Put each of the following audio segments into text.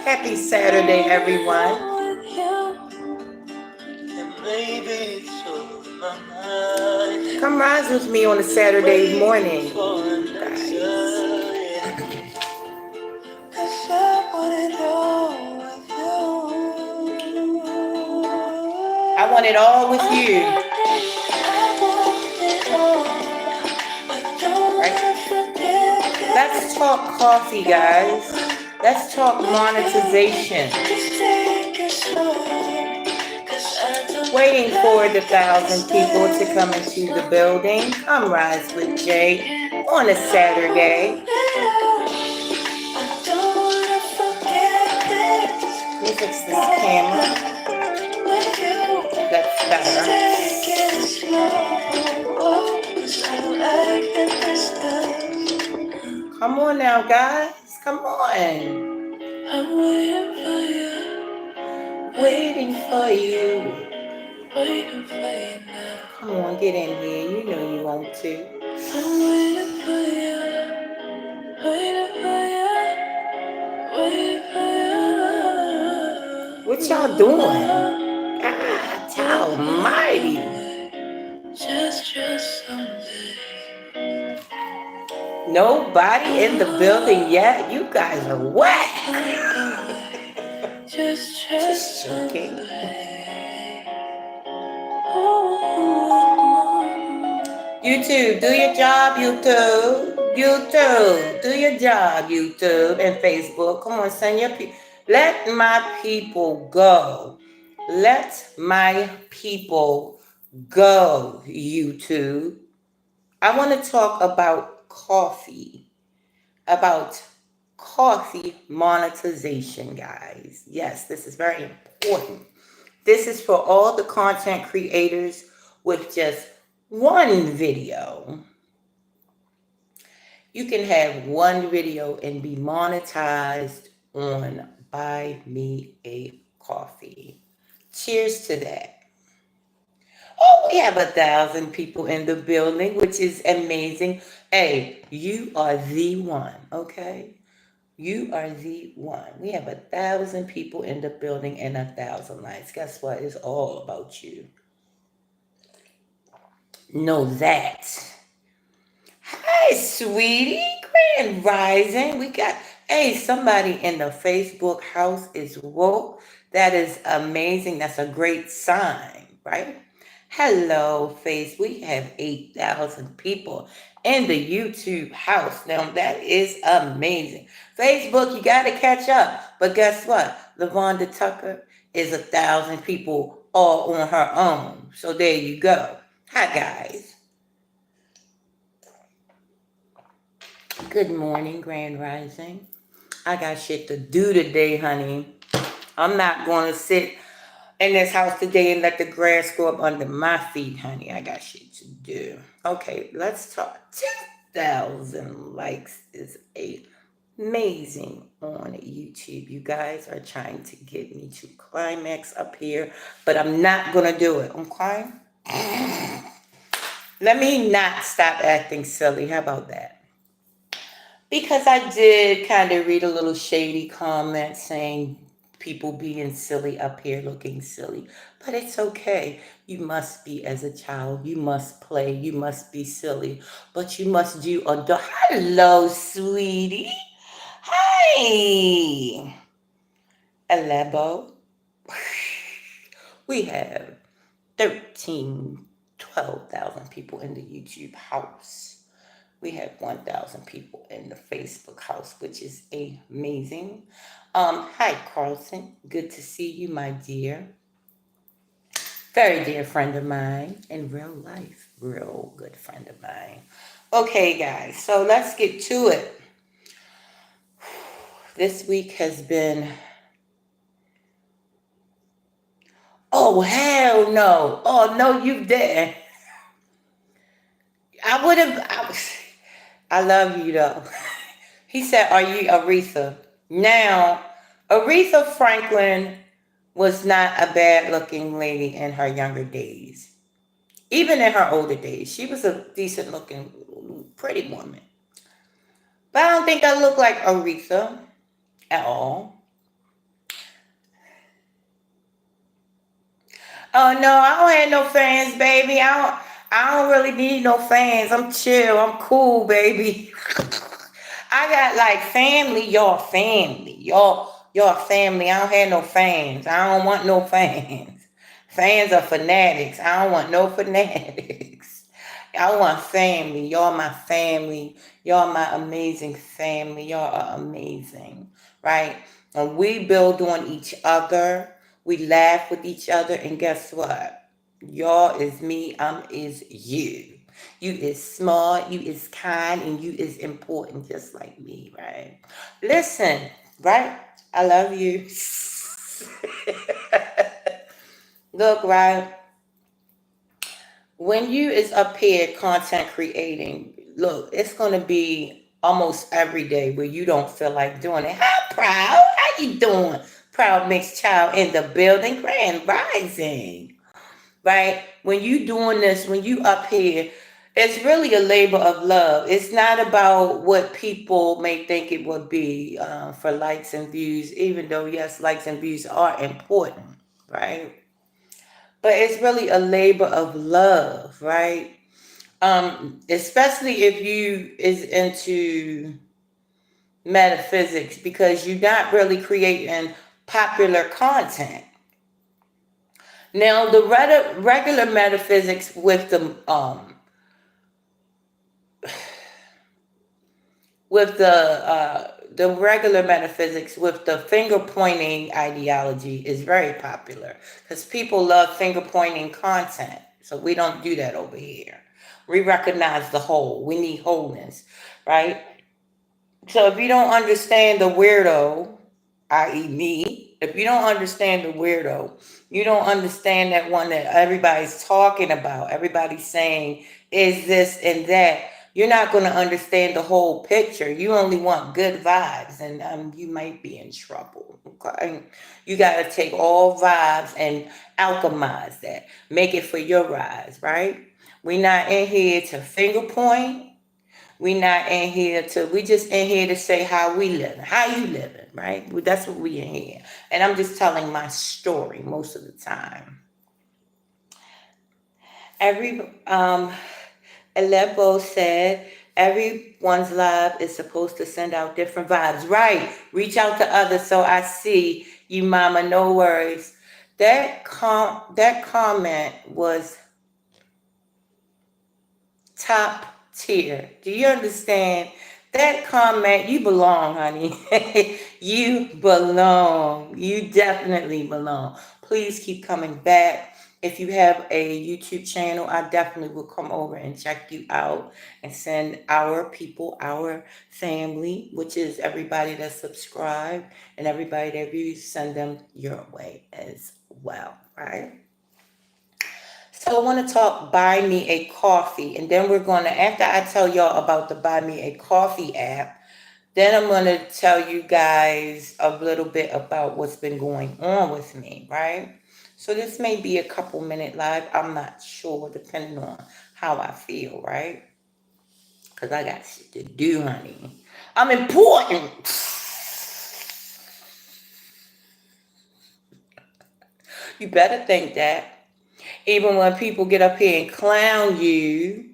Happy Saturday, everyone. Come rise with me on a Saturday morning, guys. I want it all with you. Right? Let's talk coffee, guys. Let's talk monetization. Waiting for the 1,000 people to come into the building. Come rise with Jay on a Saturday. Let me fix this camera. That's better. Come on now, guys. Come on. I'm waiting for you. Waiting for you. Waiting for you now. Come on, get in here. You know you want to. I'm waiting for you. Waiting for you. Waiting for you. What y'all doing? God almighty. Just someday. Nobody in the building yet? You guys are wet. Just joking. YouTube, do your job, YouTube. YouTube, do your job, YouTube and Facebook. Come on, send your people. Let my people go. Let my people go, YouTube. I want to talk about coffee. About coffee monetization, guys. Yes, this is very important. This is for all the content creators with just one video. You can have one video and be monetized on Buy Me a Coffee. Cheers to that. Oh, we have 1,000 people in the building, which is amazing. Hey, you are the one, okay? You are the one. We have 1,000 people in the building and 1,000 likes. Guess what? It's all about you. Know that. Hi, sweetie. Grand Rising. We got, hey, somebody in the Facebook house is woke. That is amazing. That's a great sign, right? Hello, Face. We have 8,000 people in the YouTube house. Now, that is amazing. Facebook, you got to catch up. But guess what? LaVonda Tucker is 1,000 people all on her own. So there you go. Hi, guys. Good morning, Grand Rising. I got shit to do today, honey. I'm not going to sit in this house today and let the grass grow up under my feet, honey. I got shit to do. Okay, let's talk. 2,000 likes is amazing on YouTube. You guys are trying to get me to climax up here, but I'm not going to do it, okay? Let me not stop acting silly. How about that? Because I did kind of read a little shady comment saying people being silly up here looking silly. But it's okay. You must be as a child. You must play. You must be silly. But you must do adult. Hello, sweetie. Hi. Alebo. We have 12,000 people in the YouTube house. We have 1,000 people in the Facebook house, which is amazing. Hi, Carlson. Good to see you, my dear. Very dear friend of mine in real life. Real good friend of mine. Okay, guys. So let's get to it. This week has been... Oh, hell no. Oh, no, you didn't. I would have... I love you, though. He said, are you Aretha? Now, Aretha Franklin was not a bad-looking lady in her younger days. Even in her older days. She was a decent-looking, pretty woman. But I don't think I look like Aretha at all. Oh no, I don't have no fans, baby. I don't really need no fans. I'm chill. I'm cool, baby. I got like family, y'all family. Y'all family. I don't have no fans. I don't want no fans. Fans are fanatics. I don't want no fanatics. I want family. Y'all my family. Y'all my amazing family. Y'all are amazing. Right? And we build on each other. We laugh with each other. And guess what? Y'all is me. I'm is you. You is smart, you is kind, and you is important just like me, right? Listen, right? I love you. Look, right? When you is up here content creating, look, it's gonna be almost every day where you don't feel like doing it. How proud? How you doing? Proud mixed child in the building, grand rising. Right? When you doing this, when you up here, it's really a labor of love. It's not about what people may think it would be for likes and views, even though yes, likes and views are important, right? But it's really a labor of love, right? Especially if you is into metaphysics, because you're not really creating popular content. Now, the regular metaphysics with the regular metaphysics with the finger pointing ideology is very popular because people love finger pointing content. So we don't do that over here. We recognize the whole. We need wholeness, right? So if you don't understand the weirdo, i.e., me, if you don't understand the weirdo, you don't understand that one that everybody's talking about, everybody's saying is this and that. You're not going to understand the whole picture. You only want good vibes, and you might be in trouble. Okay, you got to take all vibes and alchemize that, make it for your rise, right? We're not in here to finger point. We not in here to, we just in here to say how we living, how you living, right? Well, that's what we in here. And I'm just telling my story most of the time. Every Aleppo said everyone's live is supposed to send out different vibes. Right. Reach out to others. So I see you, mama, no worries. That comment was top tier. Do you understand? That comment, you belong, honey. You belong. You definitely belong. Please keep coming back. If you have a YouTube channel, I definitely will come over and check you out and send our people, our family, which is everybody that subscribed and everybody that views, send them your way as well, right? So I want to talk buy me a coffee, and then we're going to, after I tell y'all about the buy me a coffee app, then I'm going to tell you guys a little bit about what's been going on with me, right? So this may be a couple minute live. I'm not sure, depending on how I feel, right? Because I got shit to do, honey. I'm important. You better think that. Even when people get up here and clown you,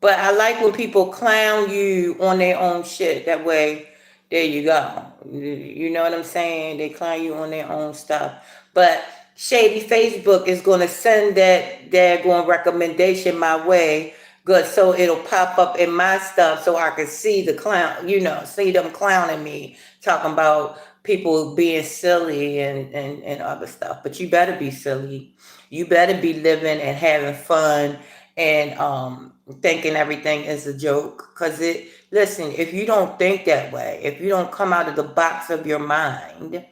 but I like when people clown you on their own shit. That way, there you go. You know what I'm saying? They clown you on their own stuff. But shady Facebook is going to send that daggone recommendation my way. Good. So it'll pop up in my stuff so I can see the clown, see them clowning me, talking about people being silly and other stuff. But you better be silly. You better be living and having fun and thinking everything is a joke. Because listen, if you don't think that way, if you don't come out of the box of your mind,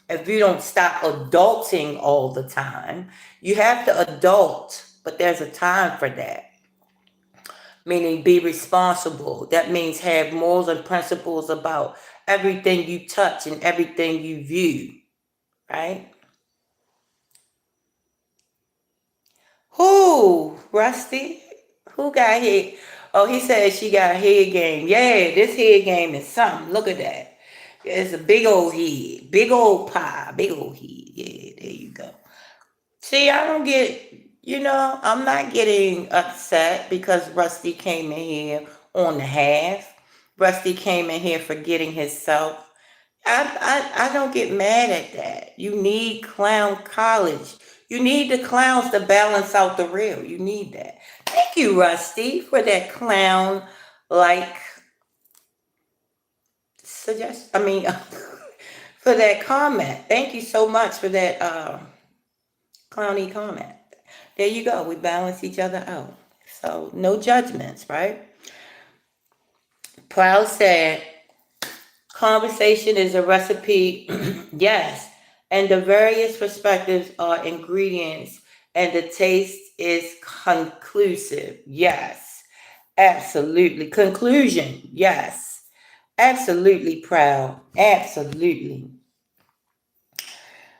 if you don't stop adulting all the time, you have to adult, but there's a time for that. Meaning be responsible. That means have morals and principles about everything you touch and everything you view, right? Who, Rusty? Who got hit? Oh, he said she got a head game. Yeah, this head game is something. Look at that. It's a big old head. Big old pie. Big old head. Yeah, there you go. See, I don't get, I'm not getting upset because Rusty came in here on the half. Rusty came in here forgetting himself. I don't get mad at that. You need clown college. You need the clowns to balance out the real. You need that. Thank you, Rusty, for that clown like suggest. I mean, for that comment. Thank you so much for that clowny comment. There you go. We balance each other out. So no judgments, right? Proud said, conversation is a recipe. Yes. And the various perspectives are ingredients, and the taste is conclusive. Yes. Absolutely. Conclusion. Yes. Absolutely proud. Absolutely.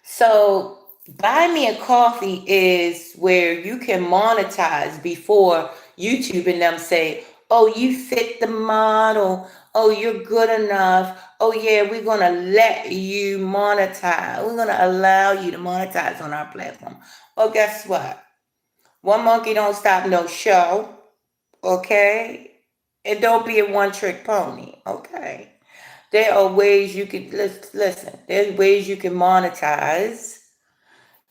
So, buy me a coffee is where you can monetize before YouTube and them say, oh, you fit the model. Oh, you're good enough. Oh, yeah, we're going to let you monetize. We're going to allow you to monetize on our platform. Well, guess what? One monkey don't stop no show. Okay? And don't be a one trick pony. Okay? There are ways you can, listen, there's ways you can monetize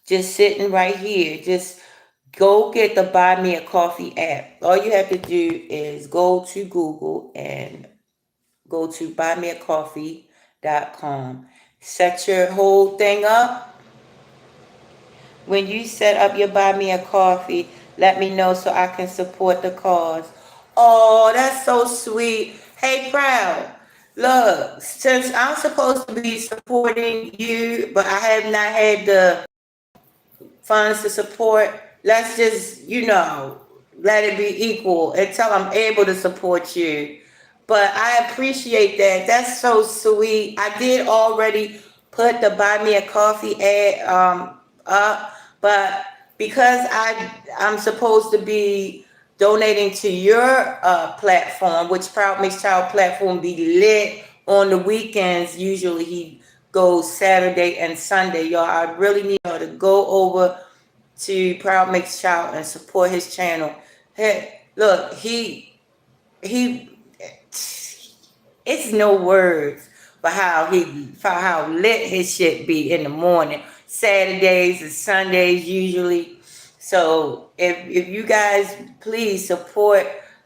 just sitting right here. Just go get the Buy Me a Coffee app. All you have to do is go to Google and go to buymeacoffee.com. Set your whole thing up. When you set up your Buy Me a Coffee, let me know so I can support the cause. Oh, that's so sweet. Hey, Proud. Look, since I'm supposed to be supporting you, but I have not had the funds to support, let's just, let it be equal until I'm able to support you. But I appreciate that. That's so sweet. I did already put the Buy Me a Coffee ad up, but because I'm supposed to be donating to your platform, which Proud Mix Child platform be lit on the weekends. Usually he goes Saturday and Sunday. Y'all, I really need y'all to go over to Proud Mix Child and support his channel. Hey, look, he it's no words for how lit his shit be in the morning. Saturdays and Sundays usually. So if you guys please support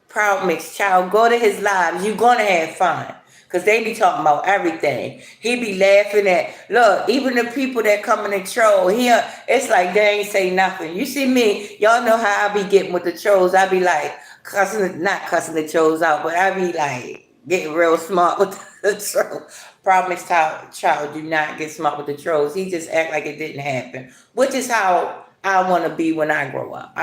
Proud Mix Child, go to his lives. You're gonna have fun. Cause they be talking about everything. He be laughing at, look, even the people that come in the troll, it's like they ain't say nothing. You see me, y'all know how I be getting with the trolls. I be like not cussing the trolls out, but I be like getting real smart with the troll. Promise child do not get smart with the trolls. He just act like it didn't happen, which is how I want to be when I grow up.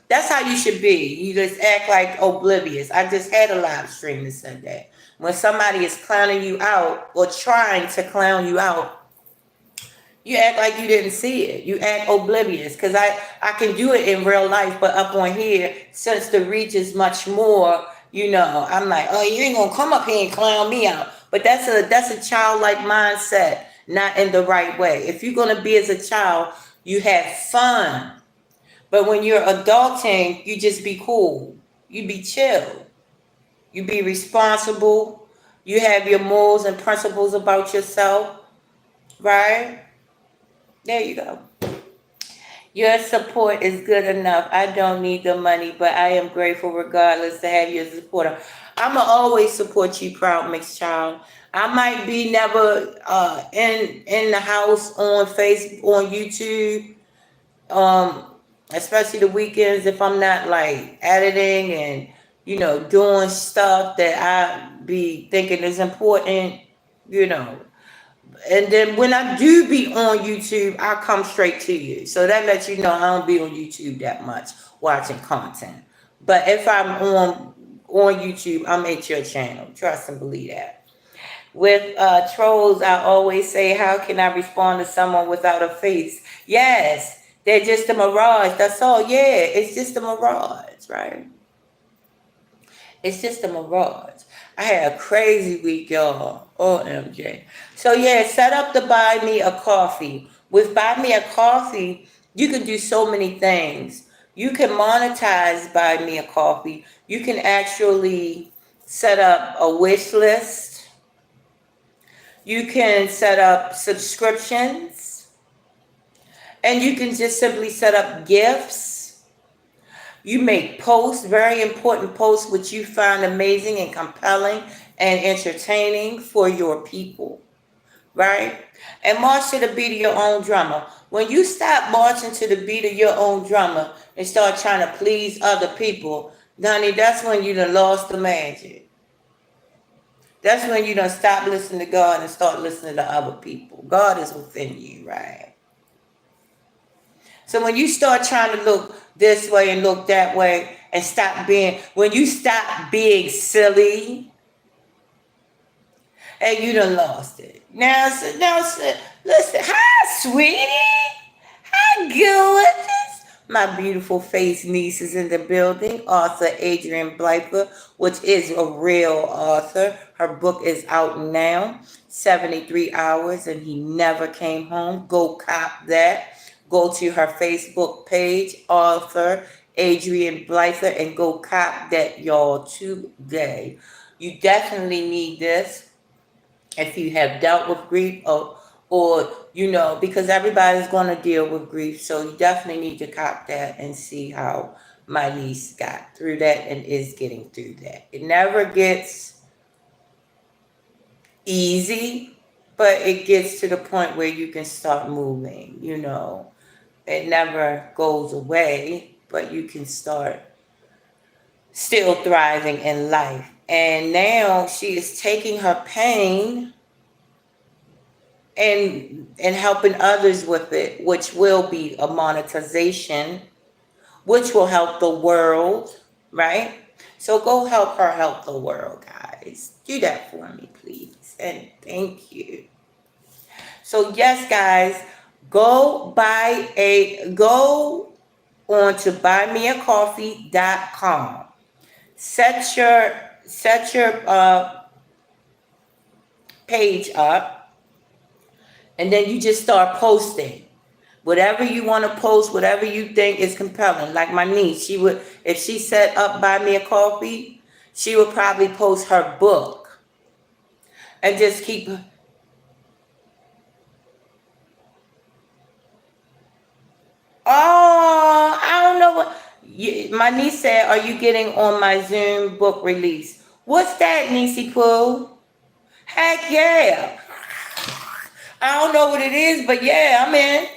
That's how you should be. You just act like oblivious. I just had a live stream that said that. When somebody is clowning you out or trying to clown you out, you act like you didn't see it. You act oblivious. Because I can do it in real life, but up on here, since the reach is much more, I'm like, oh, you ain't gonna come up here and clown me out. But that's a childlike mindset, not in the right way. If you're gonna be as a child, you have fun. But when you're adulting, you just be cool. You be chill. You be responsible. You have your morals and principles about yourself, right? There you go. Your support is good enough. I don't need the money, but I am grateful regardless to have you as a supporter. I'ma always support you, Proud Mixed Child. I might be never in the house on Facebook, on YouTube, especially the weekends if I'm not like editing and doing stuff that I be thinking is important, you know. And then when I do be on YouTube, I come straight to you. So that lets you know I don't be on YouTube that much watching content. But if I'm on YouTube, I'm at your channel. Trust and believe that. With trolls, I always say, how can I respond to someone without a face? Yes, they're just a mirage. That's all. Yeah, it's just a mirage, right? It's just a mirage. I had a crazy week, y'all. OMG. So yeah, set up to Buy Me a Coffee. With Buy Me a Coffee, You can do so many things. You can monetize Buy Me a Coffee. You can actually set up a wish list. You can set up subscriptions. And you can just simply set up gifts. You make posts, very important posts, which you find amazing and compelling and entertaining for your people, right? And march to the beat of your own drummer. When you stop marching to the beat of your own drummer and start trying to please other people, honey, that's when you done lost the magic. That's when you done stop listening to God and start listening to other people. God is within you, right? So when you start trying to look this way and look that way and when you stop being silly, and you done lost it. Listen, hi, sweetie. Hi, gorgeous. My beautiful face niece is in the building, author Adrienne Blyther, which is a real author. Her book is out now, 73 Hours, and He Never Came Home. Go cop that. Go to her Facebook page, author Adrienne Blyther, and go cop that, y'all, today. You definitely need this if you have dealt with grief or because everybody's going to deal with grief, so you definitely need to cop that and see how my niece got through that and is getting through that. It never gets easy, but it gets to the point where you can start moving. It never goes away, but you can start still thriving in life. And now she is taking her pain and helping others with it, which will be a monetization, which will help the world, right? So go help her help the world, guys. Do that for me, please. And thank you. So yes, guys, go on to buymeacoffee.com. Set your page up, and then you just start posting whatever you want to post, whatever you think is compelling. Like my niece, if she set up Buy Me a Coffee, she would probably post her book and just keep. Oh, I don't know what. My niece said, "Are you getting on my Zoom book release?" What's that, Niecey Pooh? Heck yeah! I don't know what it is, but yeah, I'm in.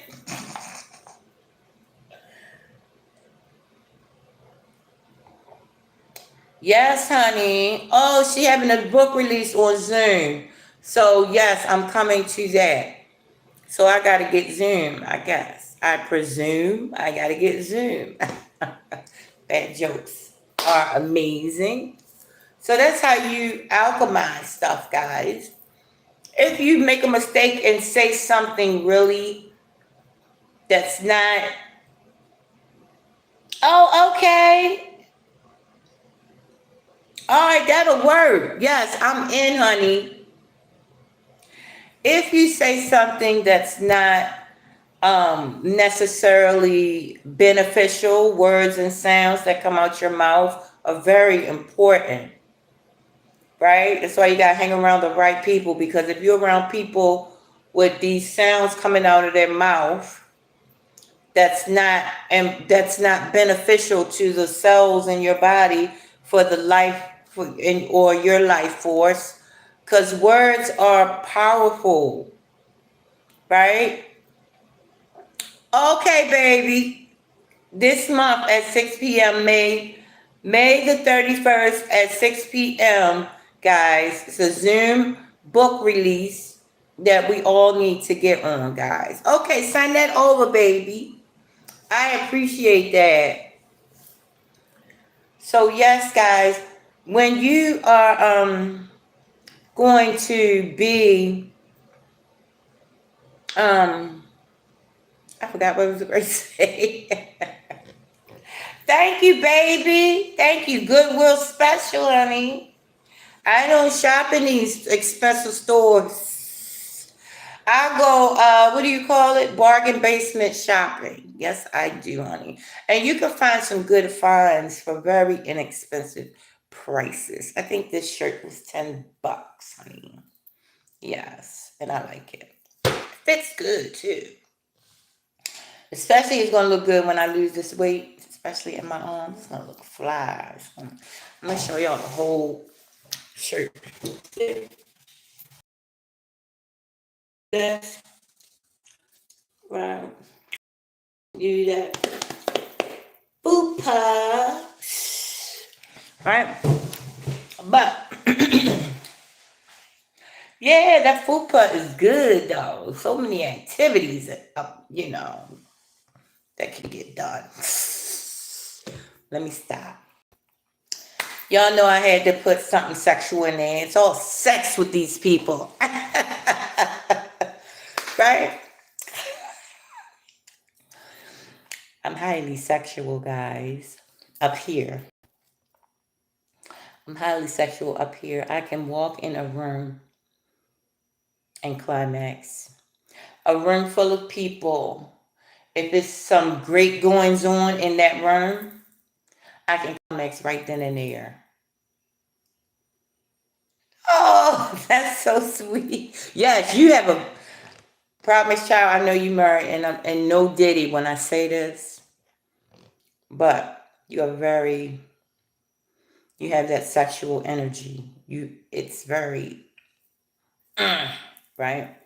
Yes, honey. Oh, she having a book release on Zoom. So yes, I'm coming to that. So I gotta get Zoom, I guess. I presume I gotta get Zoom. Bad jokes are amazing. So that's how you alchemize stuff, guys. If you make a mistake and say something really that's not, oh, okay. All right, that'll work. Yes, I'm in, honey. If you say something that's not necessarily beneficial, words and sounds that come out your mouth are very important, right? That's why you got to hang around the right people, because if you're around people with these sounds coming out of their mouth, that's not beneficial to the cells in your body for the life or your life force, because words are powerful, right? Okay, baby. This month at 6 p.m. May the 31st at 6 p.m. guys, it's a Zoom book release that we all need to get on, guys. Okay, send that over, baby. I appreciate that. So yes, guys, when you are going to be I forgot what I was going to say. Thank you, baby. Thank you. Goodwill special, honey. I don't shop in these expensive stores. I go, what do you call it? Bargain basement shopping. Yes, I do, honey. And you can find some good finds for very inexpensive prices. I think this shirt was $10, honey. Yes, and I like it. Fits good too. Especially it's gonna look good when I lose this weight, especially in my arms. It's gonna look fly. I'm gonna show y'all the whole shirt. This, right? Do that. Boopa. Right? But yeah, that fupa is good though. So many activities that, that can get done. Let me stop. Y'all know I had to put something sexual in there. It's all sex with these people. Right? I'm highly sexual, guys. Up here. I'm highly sexual up here. I can walk in a room and climax. A room full of people. If it's some great goings on in that room, I can climax right then and there. Oh, that's so sweet. Yes, you have a promise, child. I know you married, and no diddy when I say this, but you are very. You have that sexual energy. It's very, right?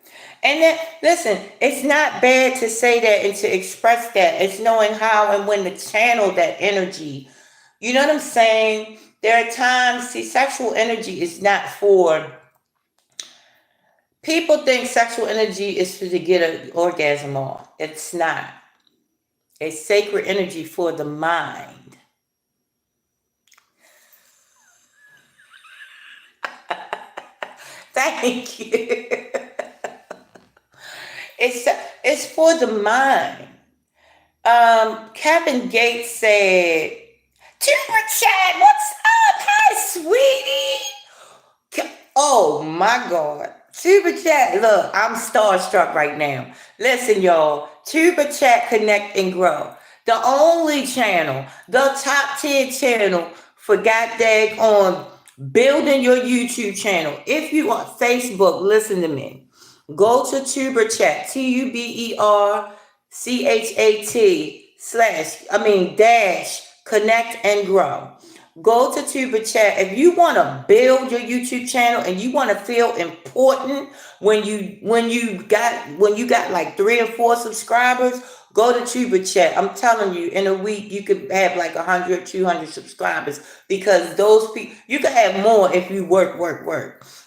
And then, listen, it's not bad to say that and to express that. It's knowing how and when to channel that energy. You know what I'm saying? There are times, see, sexual energy is not for. People think sexual energy is to get an orgasm off. It's not. It's sacred energy for the mind. Thank you. It's for the mind. Kevin Gates said, Timber Chat, what's up? Hi, sweetie. Oh my God. Tuba Chat, look, I'm starstruck right now. Listen, y'all, Tuba Chat Connect and Grow. The only channel, the top tier channel for goddamn on building your YouTube channel. If you want Facebook, listen to me. Go to Tuber Chat, TUBERCHAT dash connect and grow. Go to Tuber Chat. If you want to build your YouTube channel and you want to feel important when you got like 3 or 4 subscribers, go to Tuber Chat. I'm telling you, in a week you could have like 100, 200 subscribers because those people you could have more if you work.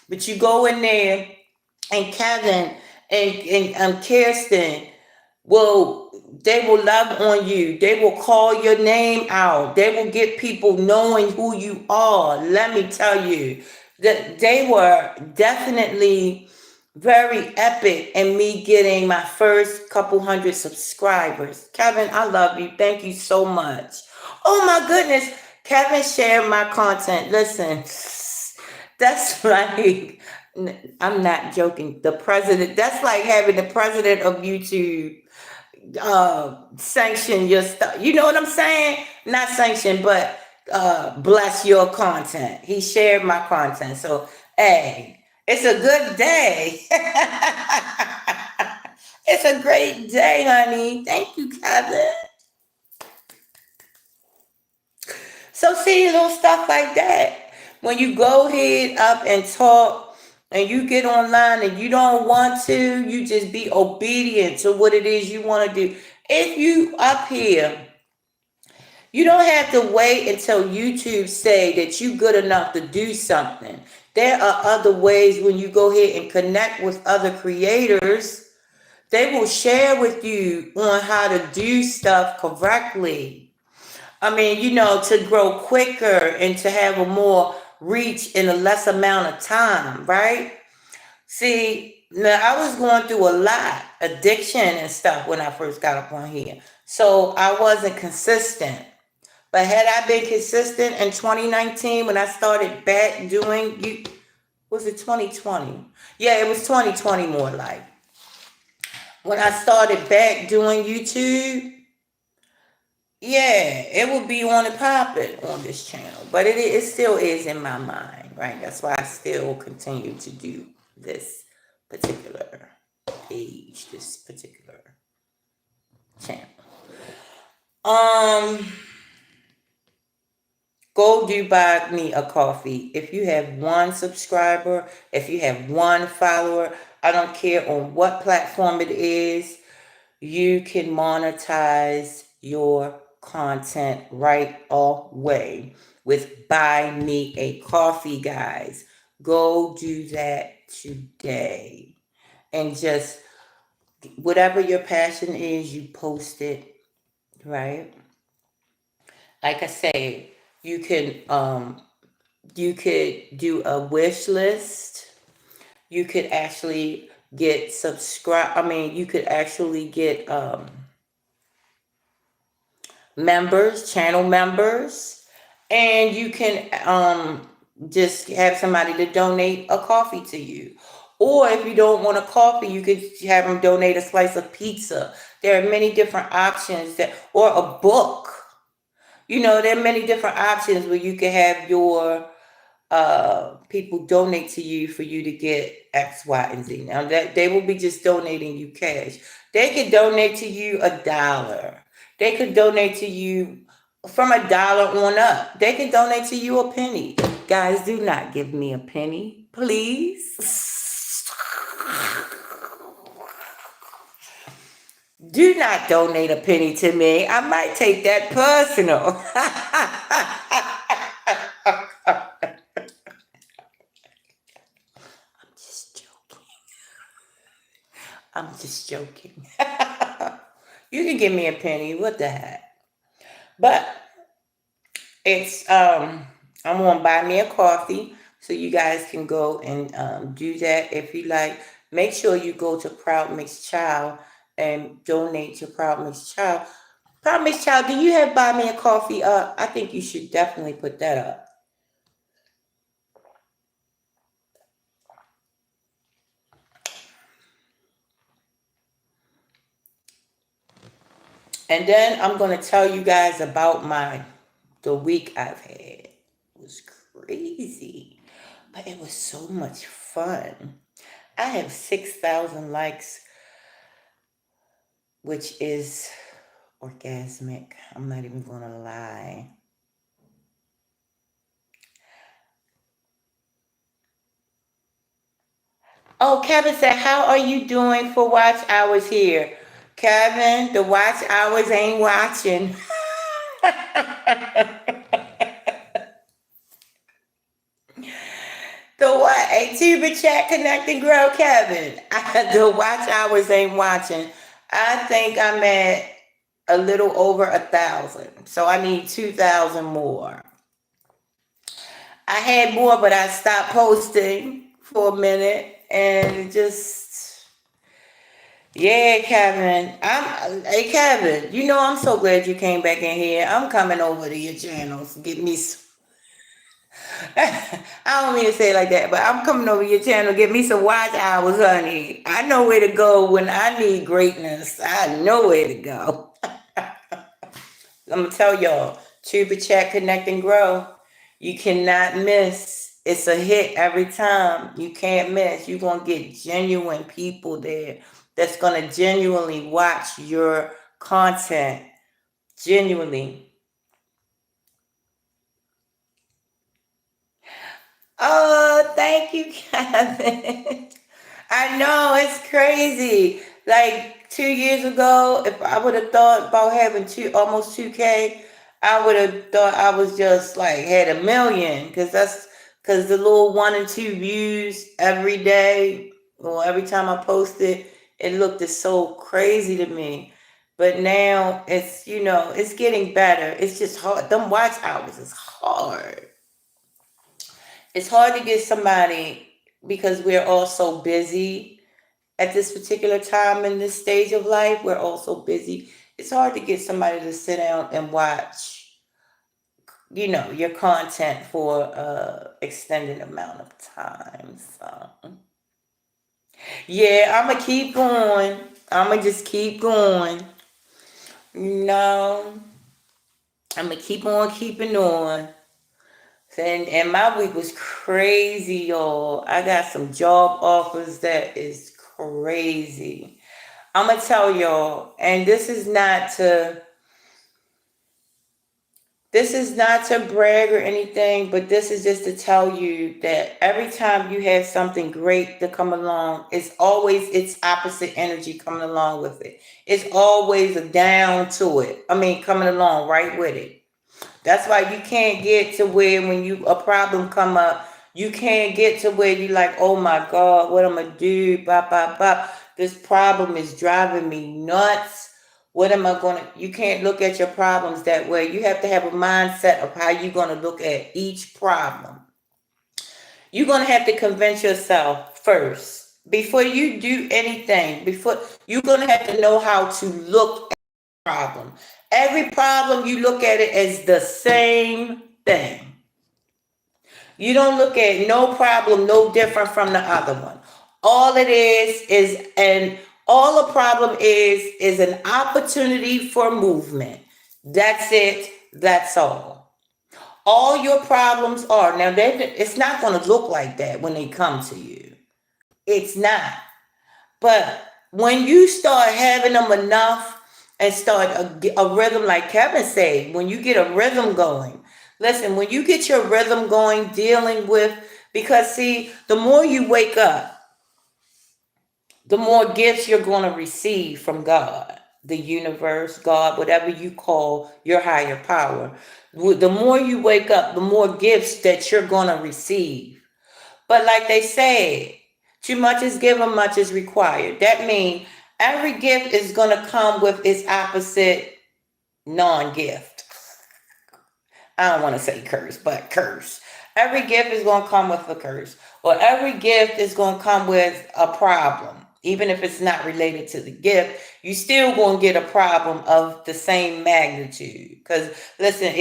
But you go in there and Kevin and Kirsten they will love on you. They will call your name out. They will get people knowing who you are. Let me tell you that they were definitely very epic in me getting my first couple hundred subscribers. Kevin, I love you. Thank you so much. Oh my goodness. Kevin shared my content. Listen, that's like, I'm not joking. The president, that's like having the president of YouTube sanction your stuff. You know what I'm saying? Not sanction, but bless your content. He shared my content. So, hey, it's a good day. It's a great day, honey. Thank you, Kevin. So, see, little stuff like that. When you go ahead up and talk and you get online and you don't want to, you just be obedient to what it is you want to do. If you up here, you don't have to wait until YouTube say that you good enough to do something. There are other ways when you go ahead and connect with other creators. They will share with you on how to do stuff correctly. To grow quicker and to have a more reach in a less amount of time, right? See, now I was going through a lot, addiction and stuff when I first got up on here. So I wasn't consistent. But had I been consistent in 2019 when I started back doing, was it 2020? Yeah, it was 2020 more like. When I started back doing YouTube, Yeah, it will be on the popping on this channel, but it still is in my mind, right? That's why I still continue to do this particular page, this particular channel. Um, Go do buy me a coffee. If you have one subscriber, if you have one follower, I don't care on what platform it is, you can monetize your content right away with buy me a coffee, guys. Go do that today. And just whatever your passion is, you post it, right? Like I say, you can you could do a wish list. You could actually get subscribe. I mean, you could actually get members, channel members, and you can just have somebody to donate a coffee to you. Or if you don't want a coffee, you could have them donate a slice of pizza. There are many different options that, or a book. You know, there are many different options where you can have your people donate to you for you to get X, Y, and Z. Now that they will be just donating you cash. They could donate to you $1. They could donate to you from $1 on up. They could donate to you a penny. Guys, do not give me a penny, please. Do not donate a penny to me. I might take that personal. Just joking. I'm just joking. You can give me a penny. What the heck? But it's I'm gonna buy me a coffee so you guys can go and do that if you like. Make sure you go to Proud Mixed Child and donate to Proud Mixed Child. Proud Mixed Child, do you have buy me a coffee up? I think you should definitely put that up. And then I'm gonna tell you guys about the week I've had. It was crazy, but it was so much fun. I have 6,000 likes, which is orgasmic. I'm not even gonna lie. Oh, Kevin said, how are you doing for watch hours here? Kevin, the watch hours ain't watching. The what? A tuber chat connect and grow, Kevin. The watch hours ain't watching. I think I'm at a little over 1,000. So I need 2,000 more. I had more, but I stopped posting for a minute and just yeah, Kevin. Hey Kevin, you know I'm so glad you came back in here. I'm coming over to your channels. Get me I don't mean to say it like that, but I'm coming over your channel. Get me some watch hours, honey. I know where to go when I need greatness. I know where to go. I'm gonna tell y'all, Tuber Chat, Connect and Grow. You cannot miss. It's a hit every time. You can't miss. You're gonna get genuine people there that's gonna genuinely watch your content. Genuinely. Oh, thank you, Kevin. I know it's crazy. Like 2 years ago, if I would have thought about having almost 2K, I would have thought I was just like had a million because the little 1 and 2 views every day or every time I posted, it looked so crazy to me. But now it's it's getting better. It's just hard. Them watch hours is hard. It's hard to get somebody because we're all so busy at this particular time in this stage of life. We're all so busy. It's hard to get somebody to sit down and watch, your content for extended amount of time. So yeah, I'ma keep going. I'ma just keep going. No. I'm gonna keep on keeping on. And my week was crazy, y'all. I got some job offers that is crazy. I'm gonna tell y'all, and this is not to brag or anything, but this is just to tell you that every time you have something great to come along, it's opposite energy coming along with it. It's always a down to it. I mean, coming along right with it. That's why you can't get to where when you a problem come up, you can't get to where you like, oh my God, what I'm gonna do? Bop, bop, bop. This problem is driving me nuts. What am I gonna? You can't look at your problems that way. You have to have a mindset of how you're gonna look at each problem. You're gonna have to convince yourself first before you do anything. Before you're gonna have to know how to look problem. Every problem you look at it as the same thing. You don't look at no problem no different from the other one. All it is and all a problem is an opportunity for movement. That's it. That's all. All your problems are now. It's not going to look like that when they come to you. It's not. But when you start having them enough and start a rhythm, like Kevin said, when you get a rhythm going, listen, when you get your rhythm going, dealing with, because see, the more you wake up, the more gifts you're going to receive from God, the universe, God, whatever you call your higher power. The more you wake up, the more gifts that you're going to receive. But like they say, too much is given, much is required. That means every gift is going to come with its opposite non-gift. I don't want to say curse, but curse. Every gift is going to come with a curse, or every gift is going to come with a problem. Even if it's not related to the gift, you still going to get a problem of the same magnitude. Because listen,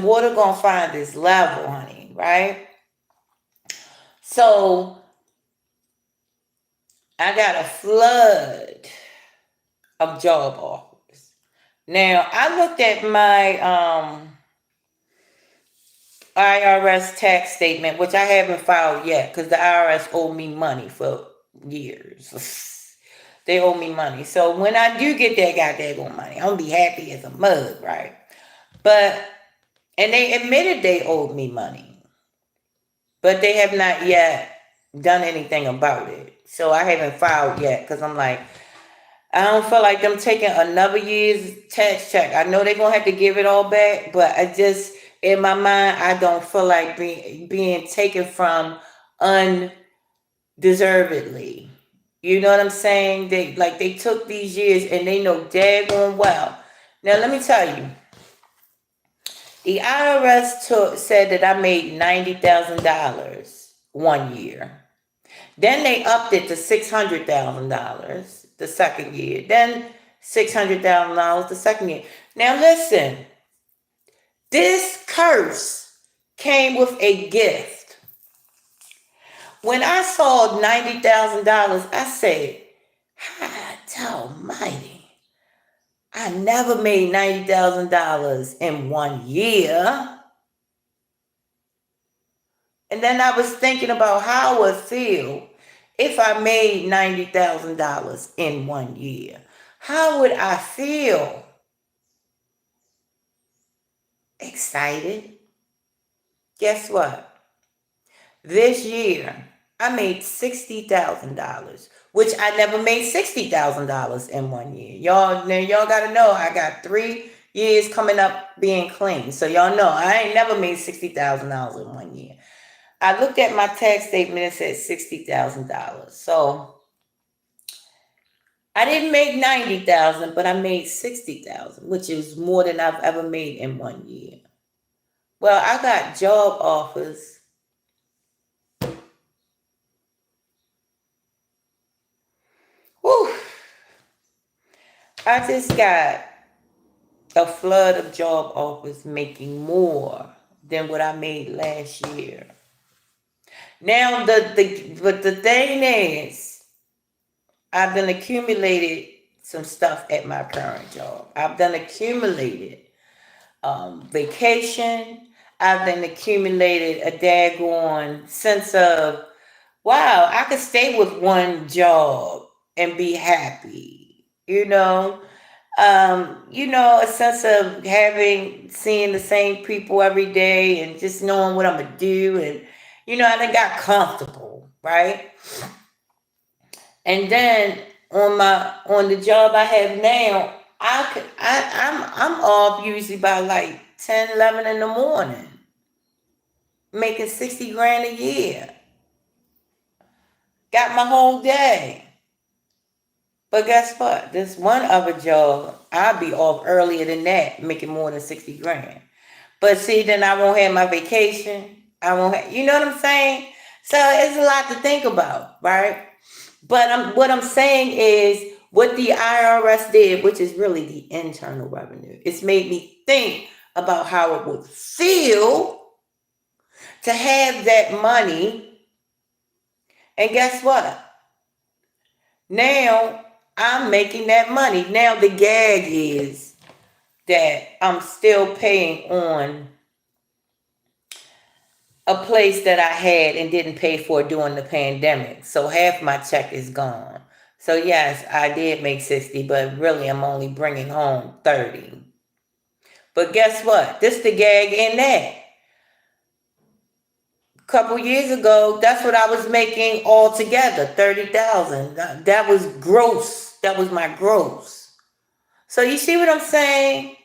water going to find this level, honey, right? So I got a flood of job offers. Now I looked at my IRS tax statement, which I haven't filed yet because the IRS owe me money for years. They owe me money. So when I do get that goddamn money, I'm gonna be happy as a mug, right? But and they admitted they owed me money, but they have not yet done anything about it. So I haven't filed yet because I'm like, I don't feel like them taking another year's tax check. I know they're gonna have to give it all back, but I just in my mind I don't feel like being taken from undeservedly. You know what I'm saying? They took these years and they know daggone well. Now let me tell you, the IRS said that I made $90,000 one year. Then they upped it to $600,000 the second year. Then $600,000 the second year. Now listen, this curse came with a gift. When I saw $90,000, I said, "God Almighty! I never made $90,000 in one year." And then I was thinking about how I would feel if I made $90,000 in one year. How would I feel? Excited. Guess what? This year, I made $60,000, which I never made $60,000 in one year. Y'all gotta know I got 3 years coming up being clean. So y'all know I ain't never made $60,000 in one year. I looked at my tax statement and it said $60,000. So I didn't make 90,000, but I made 60,000, which is more than I've ever made in one year. Well, I got job offers. Whew. I just got a flood of job offers making more than what I made last year. Now but the thing is, I've done accumulated some stuff at my current job. I've done accumulated vacation. I've then accumulated a daggone sense of, wow, I could stay with one job and be happy. A sense of seeing the same people every day and just knowing what I'm gonna do, and I done got comfortable, right? And then on the job I have now, I'm off usually by like 10, 11 in the morning, making 60 grand a year. Got my whole day. But guess what? This one other job, I'll be off earlier than that, making more than 60 grand. But see, then I won't have my vacation. I won't have, you know what I'm saying? So it's a lot to think about, right? But what I'm saying is what the IRS did, which is really the internal revenue, it's made me think about how it would feel to have that money. And guess what? Now I'm making that money. Now the gag is that I'm still paying on a place that I had and didn't pay for during the pandemic. So half my check is gone. So yes, I did make 60, but really I'm only bringing home 30. But guess what? This the gag in that. A couple years ago, that's what I was making altogether, 30,000. That was gross. That was my gross. So you see what I'm saying?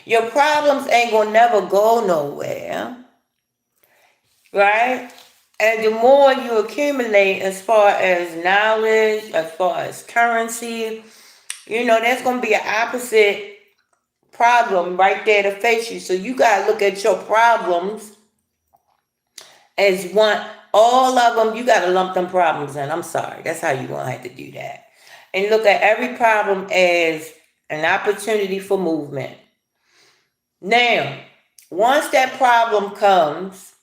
Your problems ain't gonna never go nowhere, right? And the more you accumulate as far as knowledge, as far as currency, that's going to be an opposite problem right there to face you. So you got to look at your problems as one, all of them, you got to lump them problems in. I'm sorry. That's how you're going to have to do that. And look at every problem as an opportunity for movement. Now, once that problem comes,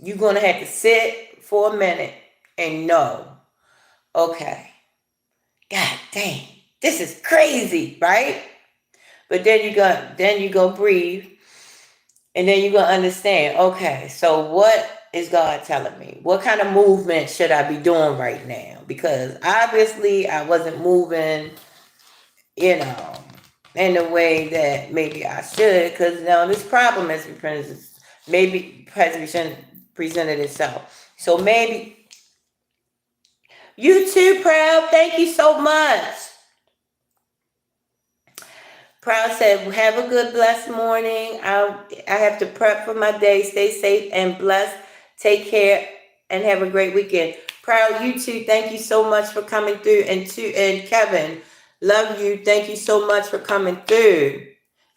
you're going to have to sit for a minute and know, okay, God dang, this is crazy, right? But then you go breathe, and then you're going to understand, okay, so what is God telling me? What kind of movement should I be doing right now? Because obviously I wasn't moving, in the way that maybe I should, because now this problem has presented itself. So maybe you too, Proud. Thank you so much. Proud said, have a good, blessed morning. I have to prep for my day. Stay safe and blessed. Take care and have a great weekend. Proud, you too. Thank you so much for coming through. And Kevin, love you. Thank you so much for coming through.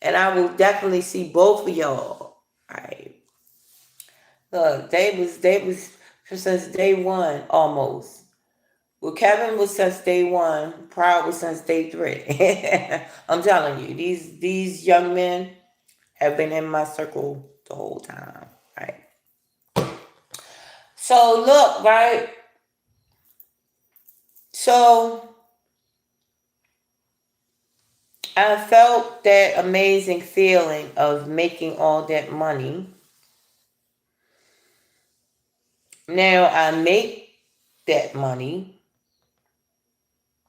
And I will definitely see both of y'all. All right. Look, they was since day one almost. Well, Kevin was since day one. Proud was since day 3. I'm telling you, these young men have been in my circle the whole time, right? So look, right? So I felt that amazing feeling of making all that money. Now I make that money.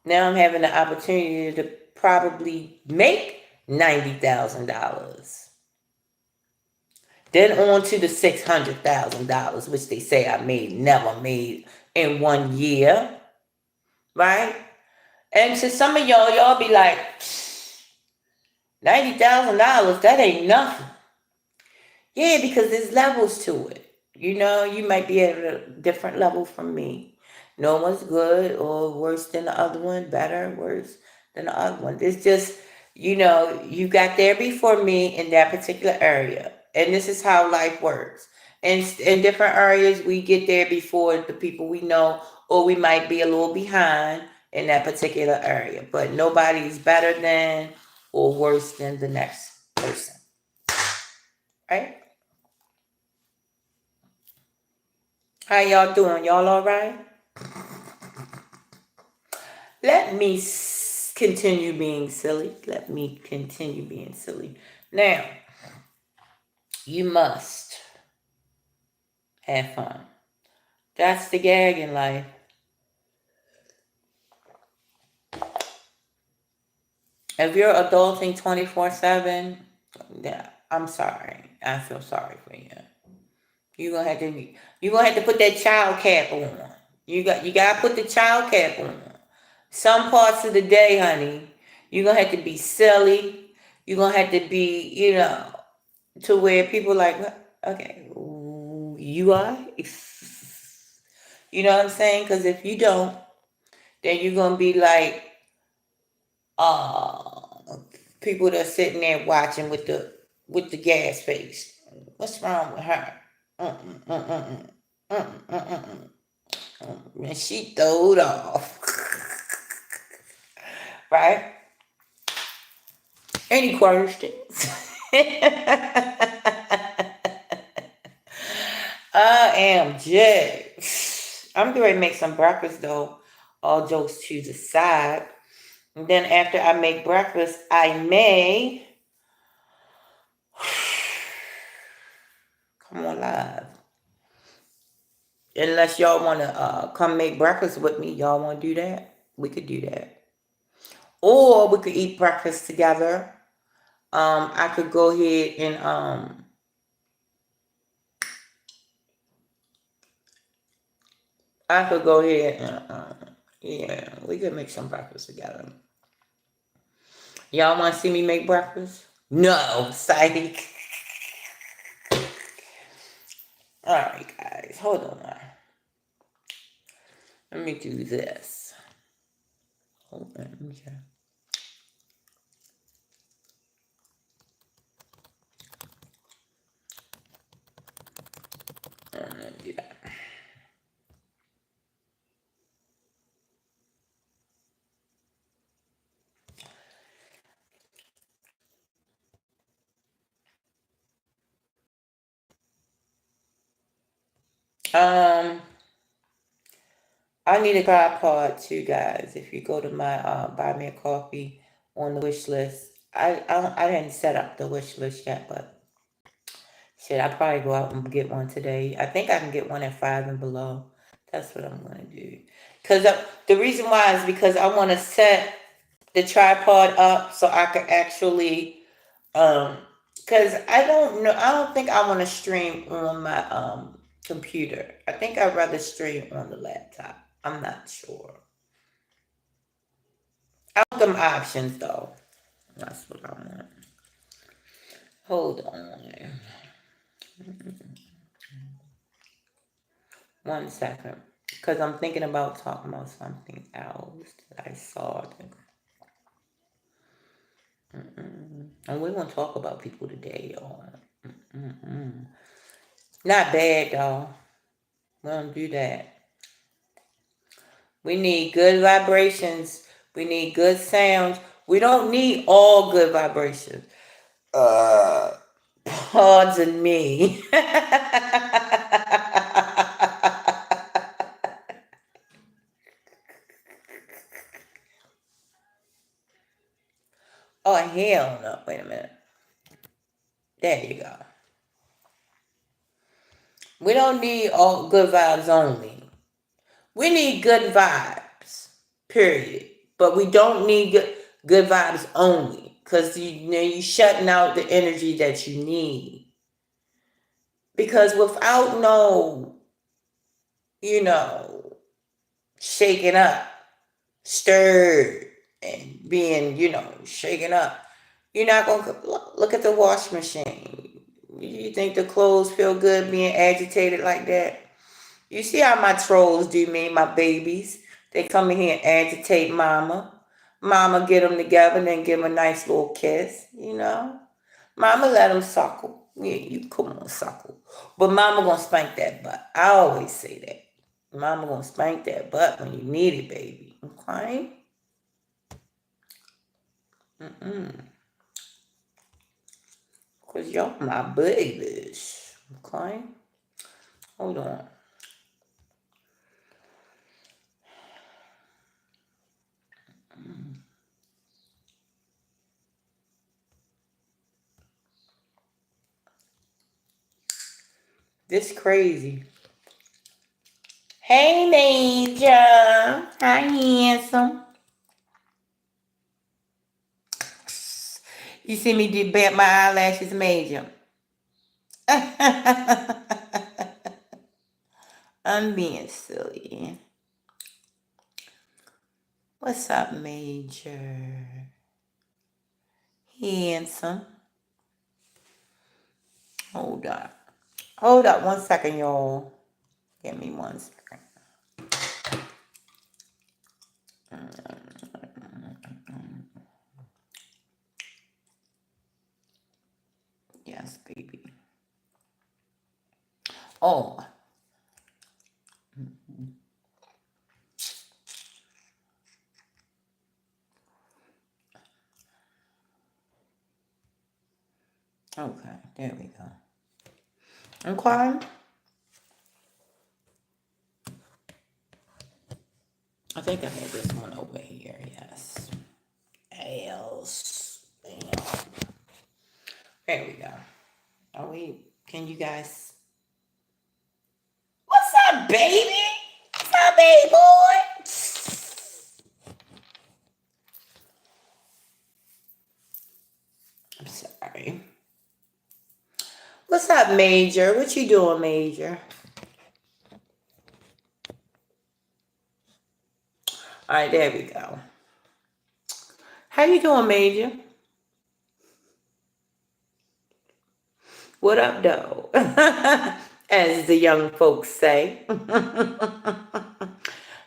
Now I'm having the opportunity to probably make $90,000. Then on to the $600,000, which they say I never made in 1 year, right? And to some of y'all be like, $90,000, that ain't nothing. Yeah, because there's levels to it. You might be at a different level from me. No one's good or worse than the other one, better, worse than the other one. It's just, you got there before me in that particular area. And this is how life works. And in different areas, we get there before the people we know, or we might be a little behind in that particular area. But nobody's better than or worse than the next person. Right? How y'all doing? Y'all all right? Let me continue being silly. Let me continue being silly. Now, you must have fun. That's the gag in life. If you're adulting 24/7, yeah, I'm sorry. I feel sorry for you. You gonna have to put that child cap on. You gotta put the child cap on. Some parts of the day, honey, you're gonna have to be silly. You're gonna have to be, to where people like, okay, you are. You know what I'm saying? Because if you don't, then you're gonna be like, uh, people that's sitting there watching with the gas face. What's wrong with her? Mm-mm, mm-mm, mm-mm, mm-mm, mm-mm. And she throwed off, right? Any questions? OMG. I'm going to make some breakfast though, all jokes to the side. And then after I make breakfast, I may come on live. Unless y'all want to come make breakfast with me, y'all want to do that? We could do that. Or we could eat breakfast together. I could go ahead and yeah, we could make some breakfast together. Y'all want to see me make breakfast? No, psych. All right, guys, hold on now. Let me do this. Hold on, okay. Let me do that. I need a tripod too, guys. If you go to my buy me a coffee on the wish list, I didn't set up the wish list yet, but shit, I'll probably go out and get one today. I think I can get one at $5 and below. That's what I'm gonna do. Cause the reason why is because I want to set the tripod up so I can actually because I don't think I want to stream on my computer. I think I'd rather stream on the laptop. I'm not sure. I want them options though. That's what I want. Hold on. 1 second. Because I'm thinking about talking about something else that I saw. And we're going to talk about people today, y'all. Not bad, though. We don't do that. We need good vibrations. We need good sounds. We don't need all good vibrations. Pardon me. Oh, hell no. Wait a minute. There you go. We don't need all good vibes only. We need good vibes, period. But we don't need good vibes only. Because you're shutting out the energy that you need. Because without shaking up, stirred, and being, shaken up, you're not going to look at the wash machine. You think the clothes feel good being agitated like that? You see how my trolls do me, my babies. They come in here and agitate mama. Mama get them together and then give them a nice little kiss, Mama let them suckle. Yeah, you come on, suckle. But mama gonna spank that butt. I always say that. Mama gonna spank that butt when you need it, baby. Okay? Because y'all my babies. Okay? Hold on. This crazy. Hey, Major. Hi, handsome. You see me do bat my eyelashes, Major. I'm being silly. What's up, Major? Handsome. Hold up. Hold up 1 second, y'all. Give me 1 second. Yes, baby. Oh. Okay, there we go. Okay. I think I had this one over here, yes. Else. There we go. Oh, wait. Can you guys. What's up, baby? What's up, baby boy? I'm sorry. What's up, Major? What you doing, Major? All right, there we go. How you doing, Major? What up, though? As the young folks say.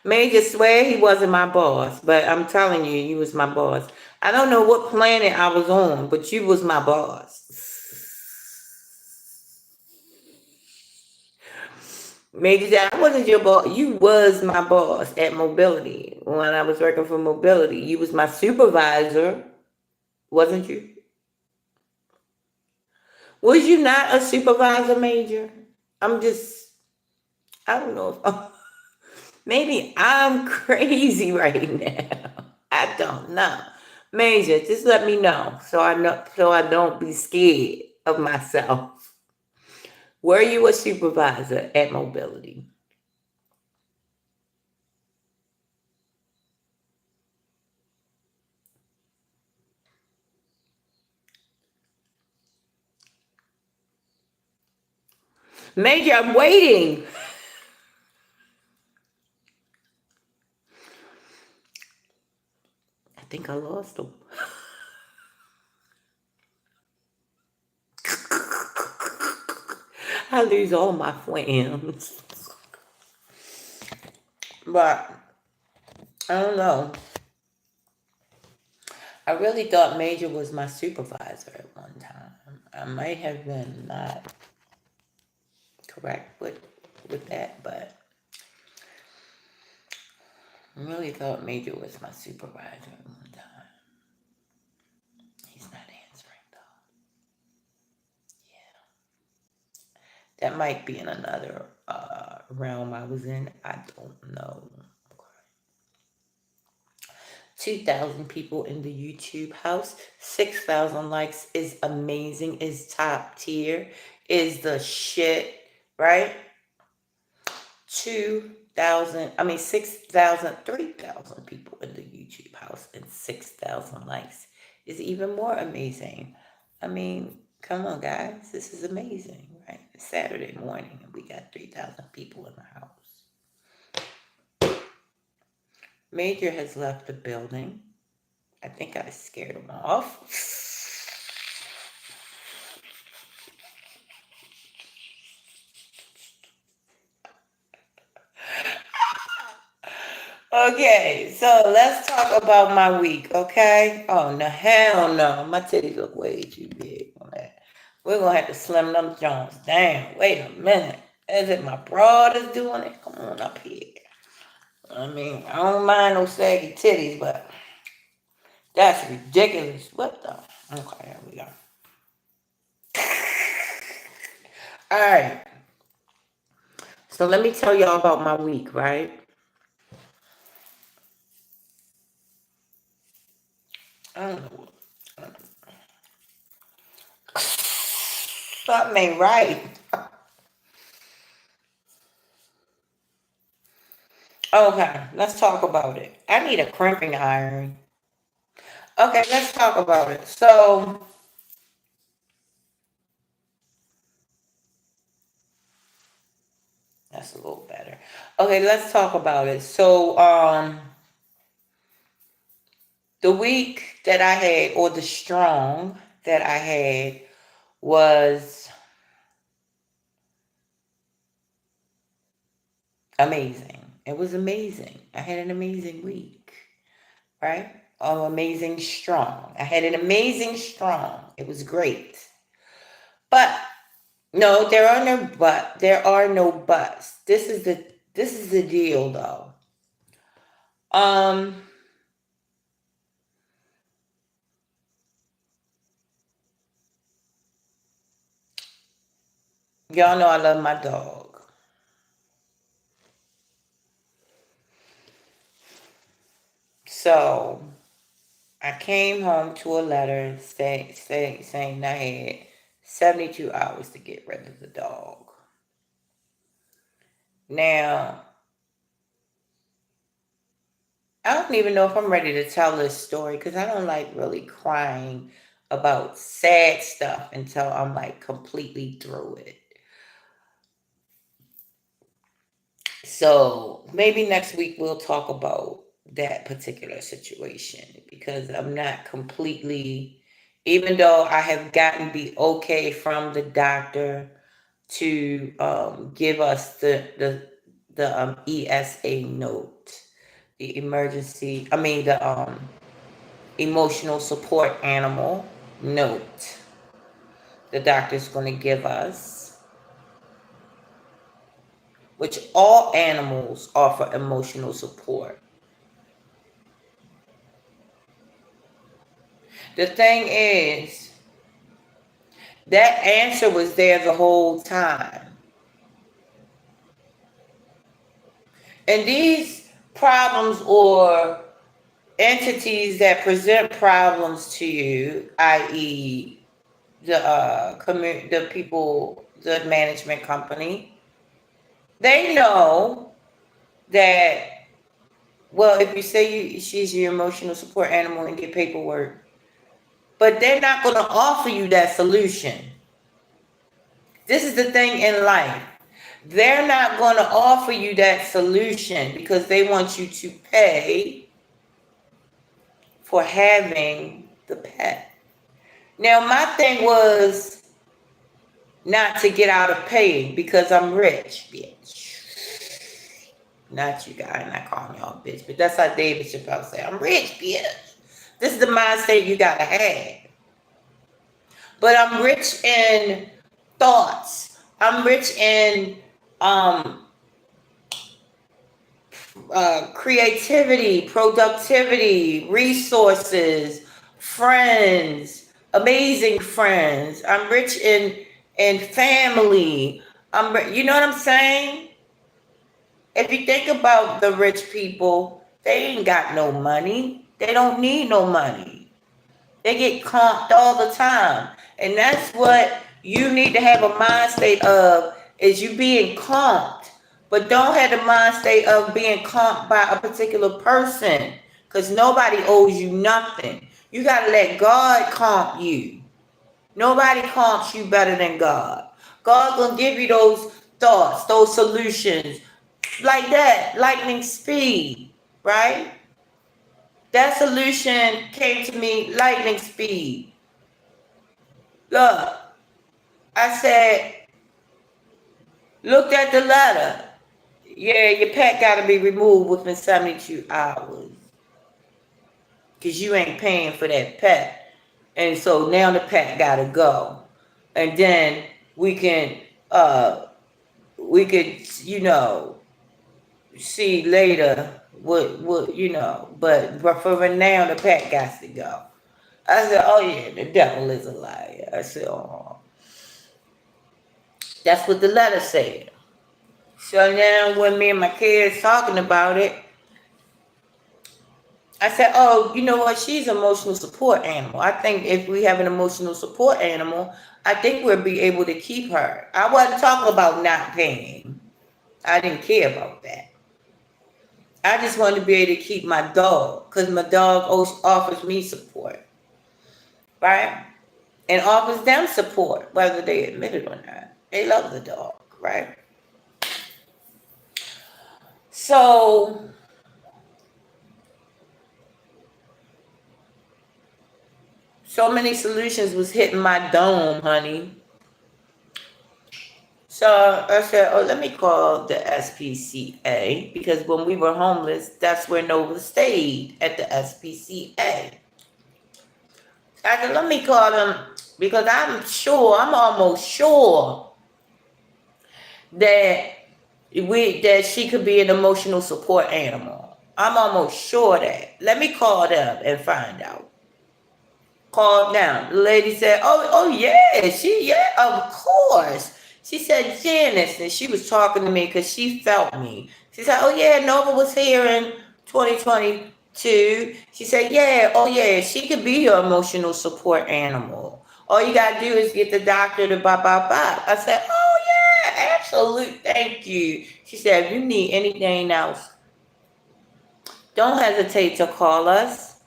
Major swear he wasn't my boss, but I'm telling you, you was my boss. I don't know what planet I was on, but you was my boss. Major, I wasn't your boss. You was my boss at Mobility. When I was working for Mobility, you was my supervisor, wasn't you? Was you not a supervisor, Major? I'm just, I don't know if maybe I'm crazy right now. I don't know. Major, just let me know so I don't be scared of myself. Were you a supervisor at Mobility? Major, I'm waiting. I think I lost him. I lose all my friends. But I don't know. I really thought Major was my supervisor at one time. I might have been not correct with that, but I really thought Major was my supervisor at one time. He's not answering though. Yeah, that might be in another realm I was in. I don't know. 2,000 people in the YouTube house. 6,000 likes is amazing. Is top tier. Is the shit, right? 2,000, I mean 6,000, 3,000 people in the YouTube house and 6,000 likes is even more amazing. I mean, come on, guys. This is amazing, right? It's Saturday morning and we got 3,000 people in the house. Major has left the building. I think I scared him off. Okay, so let's talk about my week, okay? Oh, no, hell no. My titties look way too big on that. We're going to have to slim them Jones down. Wait a minute. Is it my bra that's doing it? Come on up here. I mean, I don't mind no saggy titties, but that's ridiculous. What the? Okay, there we go. All right. So let me tell y'all about my week, right? I don't know. Something ain't right. Okay, let's talk about it. I need a crimping iron. Okay, let's talk about it. So, that's a little better. Okay, let's talk about it. So, the week that I had, or the strong that I had, was amazing. It was amazing. I had an amazing week, right? Oh, amazing strong. I had an amazing strong. It was great. But no, there are no but. There are no buts. This is the deal though. Um, y'all know I love my dog. So I came home to a letter saying I had 72 hours to get rid of the dog. Now, I don't even know if I'm ready to tell this story because I don't like really crying about sad stuff until I'm like completely through it. So maybe next week we'll talk about that particular situation because I'm not completely, even though I have gotten the okay from the doctor to give us the ESA note, the emergency, I mean the emotional support animal note. The doctor's going to give us, which all animals offer emotional support. The thing is, that answer was there the whole time. And these problems or entities that present problems to you, i.e., the people, the management company, they know that. Well, if you say she's your emotional support animal and get paperwork, but they're not going to offer you that solution. This is the thing in life. They're not going to offer you that solution because they want you to pay for having the pet. Now, my thing was not to get out of paying because I'm rich, bitch. Not you guys, not calling y'all bitch, but that's how David Chappelle say, I'm rich, bitch. This is the mindset you gotta have. But I'm rich in thoughts. I'm rich in um, creativity, productivity, resources, friends, amazing friends. I'm rich in family. You know what I'm saying? If you think about the rich people, they ain't got no money. They don't need no money. They get comped all the time. And that's what you need to have a mind state of, is you being comped. But don't have the mind state of being comped by a particular person. Because nobody owes you nothing. You got to let God comp you. Nobody comps you better than God. God gonna give you those thoughts, those solutions, like that, lightning speed, right? That solution came to me lightning speed. Look, I said, looked at the letter. Yeah, your pet got to be removed within 72 hours because you ain't paying for that pet. And so now the pet got to go. And then we can, we could, see later but for now the pet got to go. I said, oh yeah, the devil is a liar. I said, oh, that's what the letter said. So now when me and my kids talking about it, I said, oh, you know what? She's an emotional support animal. I think if we have an emotional support animal, I think we'll be able to keep her. I wasn't talking about not paying. I didn't care about that. I just want to be able to keep my dog because my dog offers me support, right? And offers them support, whether they admit it or not. They love the dog, right? So many solutions was hitting my dome, honey. So I said, oh, let me call the SPCA because when we were homeless, that's where Nova stayed, at the SPCA. I said, let me call them because I'm almost sure that that she could be an emotional support animal. I'm almost sure that. Let me call them and find out. Called down. The lady said, oh yeah, of course. She said, Janice, and she was talking to me because she felt me. She said, oh yeah, Nova was here in 2022. She said, yeah, oh yeah, she could be your emotional support animal. All you gotta do is get the doctor to blah, blah, blah. I said, oh yeah, absolutely, thank you. She said, if you need anything else, don't hesitate to call us.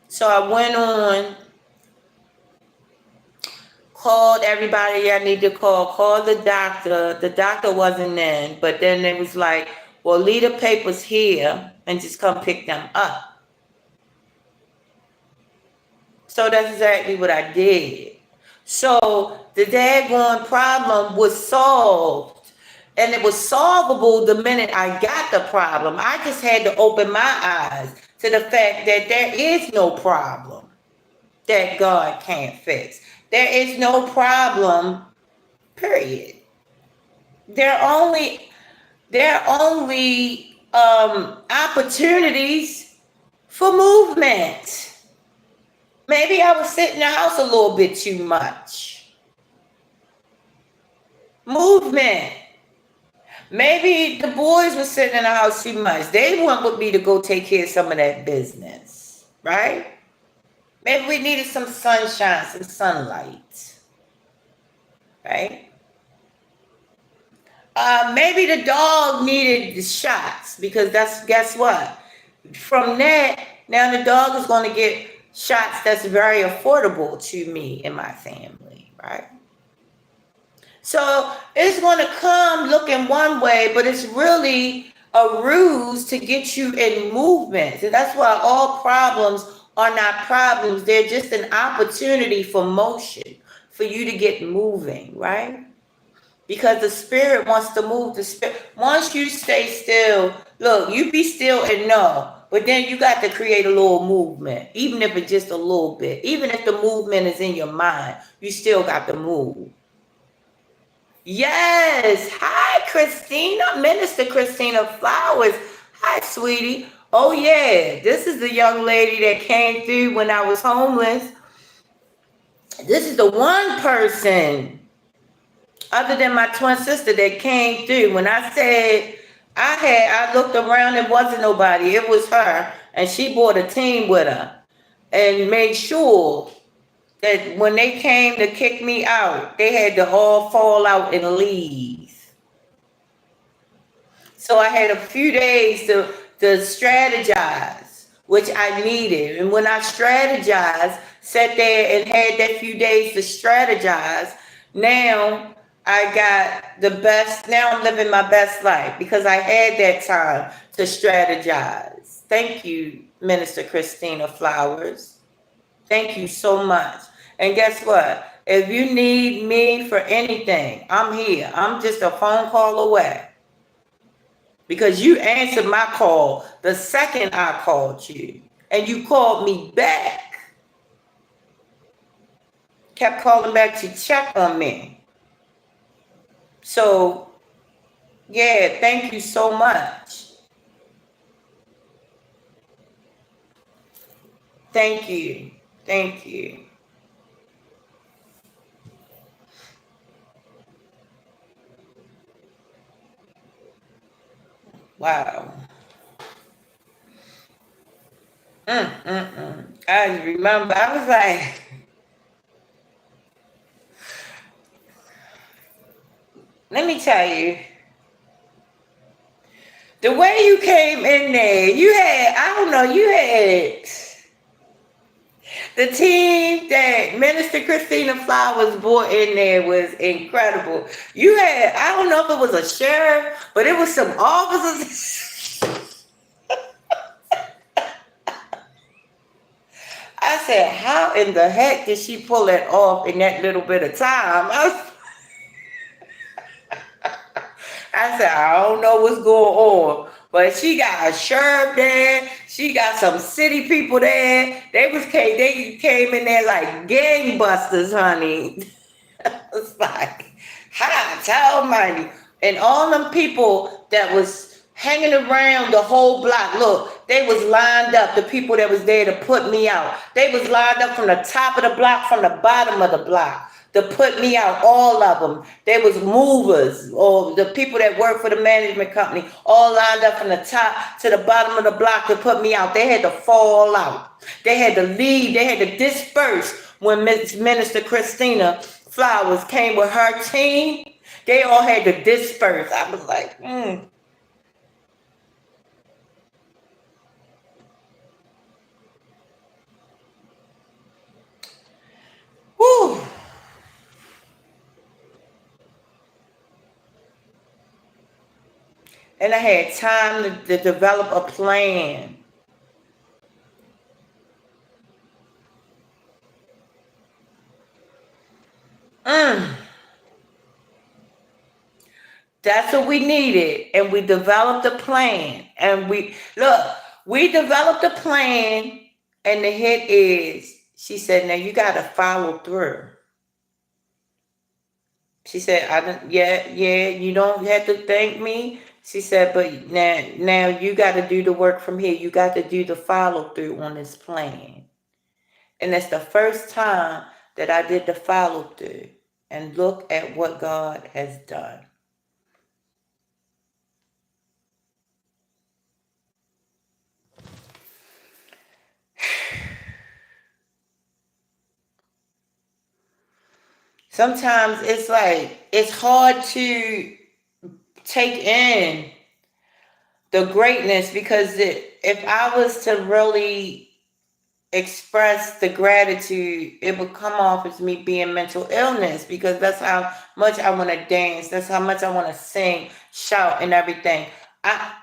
So I went on, called everybody I need to called the doctor. The doctor wasn't in, but then it was like, well, leave the papers here and just come pick them up. So that's exactly what I did. So the daggone problem was solved. And it was solvable the minute I got the problem. I just had to open my eyes to the fact that there is no problem that God can't fix. There is no problem, period. There are only opportunities for movement. Maybe I was sitting in the house a little bit too much. Movement. Maybe the boys were sitting in the house too much. They want with me to go take care of some of that business, right? Maybe we needed some sunshine, some sunlight, right? Maybe the dog needed the shots because guess what? From that, now the dog is going to get shots that's very affordable to me and my family, right? So it's going to come looking one way, but it's really a ruse to get you in movement. So that's why all problems are not problems. They're just an opportunity for motion, for you to get moving, right? Because the spirit wants to move. The spirit, once you stay still, look, you be still and know, but then you got to create a little movement, even if it's just a little bit. Even if the movement is in your mind, you still got to move. Yes. Hi, Christina, Minister Christina Flowers. Hi, sweetie. Oh yeah, this is the young lady that came through when I was homeless. This is the one person other than my twin sister that came through. When I said I looked around, it wasn't nobody. It was her, and she brought a team with her and made sure that when they came to kick me out, they had to all fall out and leave. So I had a few days to strategize, which I needed. And when I strategized, sat there and had that few days to strategize, now I got the best, now I'm living my best life because I had that time to strategize. Thank you, Minister Christina Flowers. Thank you so much. And guess what? If you need me for anything, I'm here. I'm just a phone call away. Because you answered my call the second I called you. And you called me back. Kept calling back to check on me. So, yeah, thank you so much. Thank you. Thank you. Wow. I remember, I was like, let me tell you, The way you came in there, you had, I don't know, you had the team that Minister Christina Flowers brought in there was incredible. You had, I don't know if it was a sheriff, but it was some officers. I said, how in the heck did she pull that off in that little bit of time? I said, I don't know what's going on. But she got a sheriff there. She got some city people there. They came in there like gangbusters, honey. It's like, hi, almighty. And all them people that was hanging around the whole block, look, they was lined up, the people that was there to put me out. They was lined up from the top of the block, from the bottom of the block to put me out, all of them. They was movers or the people that work for the management company, all lined up from the top to the bottom of the block to put me out. They had to fall out. They had to leave. They had to disperse when Minister Christina Flowers came with her team. They all had to disperse. I was like, whew. And I had time to develop a plan. That's what we needed. And we developed a plan. And we developed a plan. And the hit is, she said, now you got to follow through. She said, I don't, yeah, you don't have to thank me. She said, but now you got to do the work from here. You got to do the follow through on this plan. And that's the first time that I did the follow through. And look at what God has done. Sometimes it's like, it's hard to take in the greatness because if I was to really express the gratitude, it would come off as me being mental illness because that's how much I want to dance. That's how much I want to sing, shout, and everything.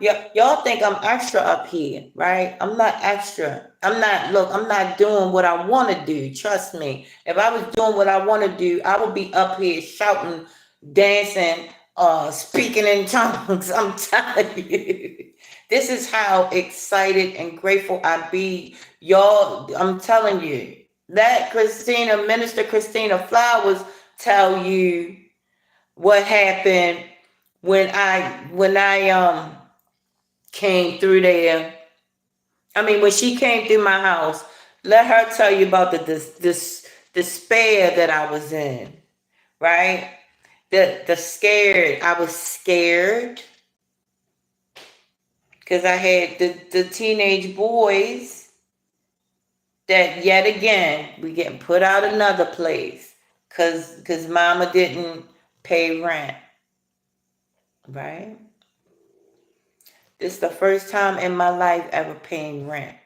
Y'all think I'm extra up here, right? I'm not extra. I'm not doing what I want to do. Trust me. If I was doing what I want to do, I would be up here shouting, dancing, speaking in tongues. I'm telling you. This is how excited and grateful I be. Y'all, I'm telling you. Let Minister Christina Flowers tell you what happened when I came through there. I mean, when she came through my house, let her tell you about this despair that I was in, right? The scared. I was scared because I had the teenage boys that yet again we getting put out another place because mama didn't pay rent, right? This is the first time in my life ever paying rent.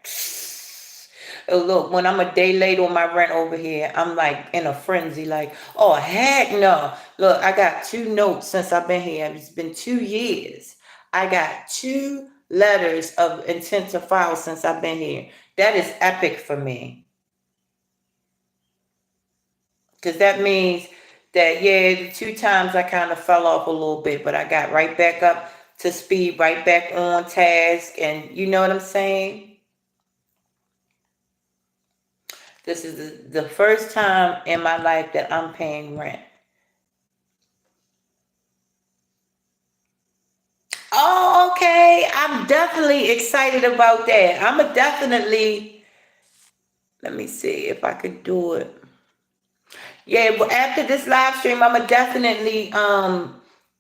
Oh, look, when I'm a day late on my rent over here, I'm like in a frenzy, like, oh, heck no. Look, I got 2 notes since I've been here. It's been 2 years. I got 2 letters of intent to file since I've been here. That is epic for me. Because that means that, yeah, the 2 times I kind of fell off a little bit, but I got right back up to speed, right back on task. And you know what I'm saying? This is the first time in my life that I'm paying rent. Oh, okay. I'm definitely excited about that. Let me see if I could do it. Yeah, but after this live stream, I'ma definitely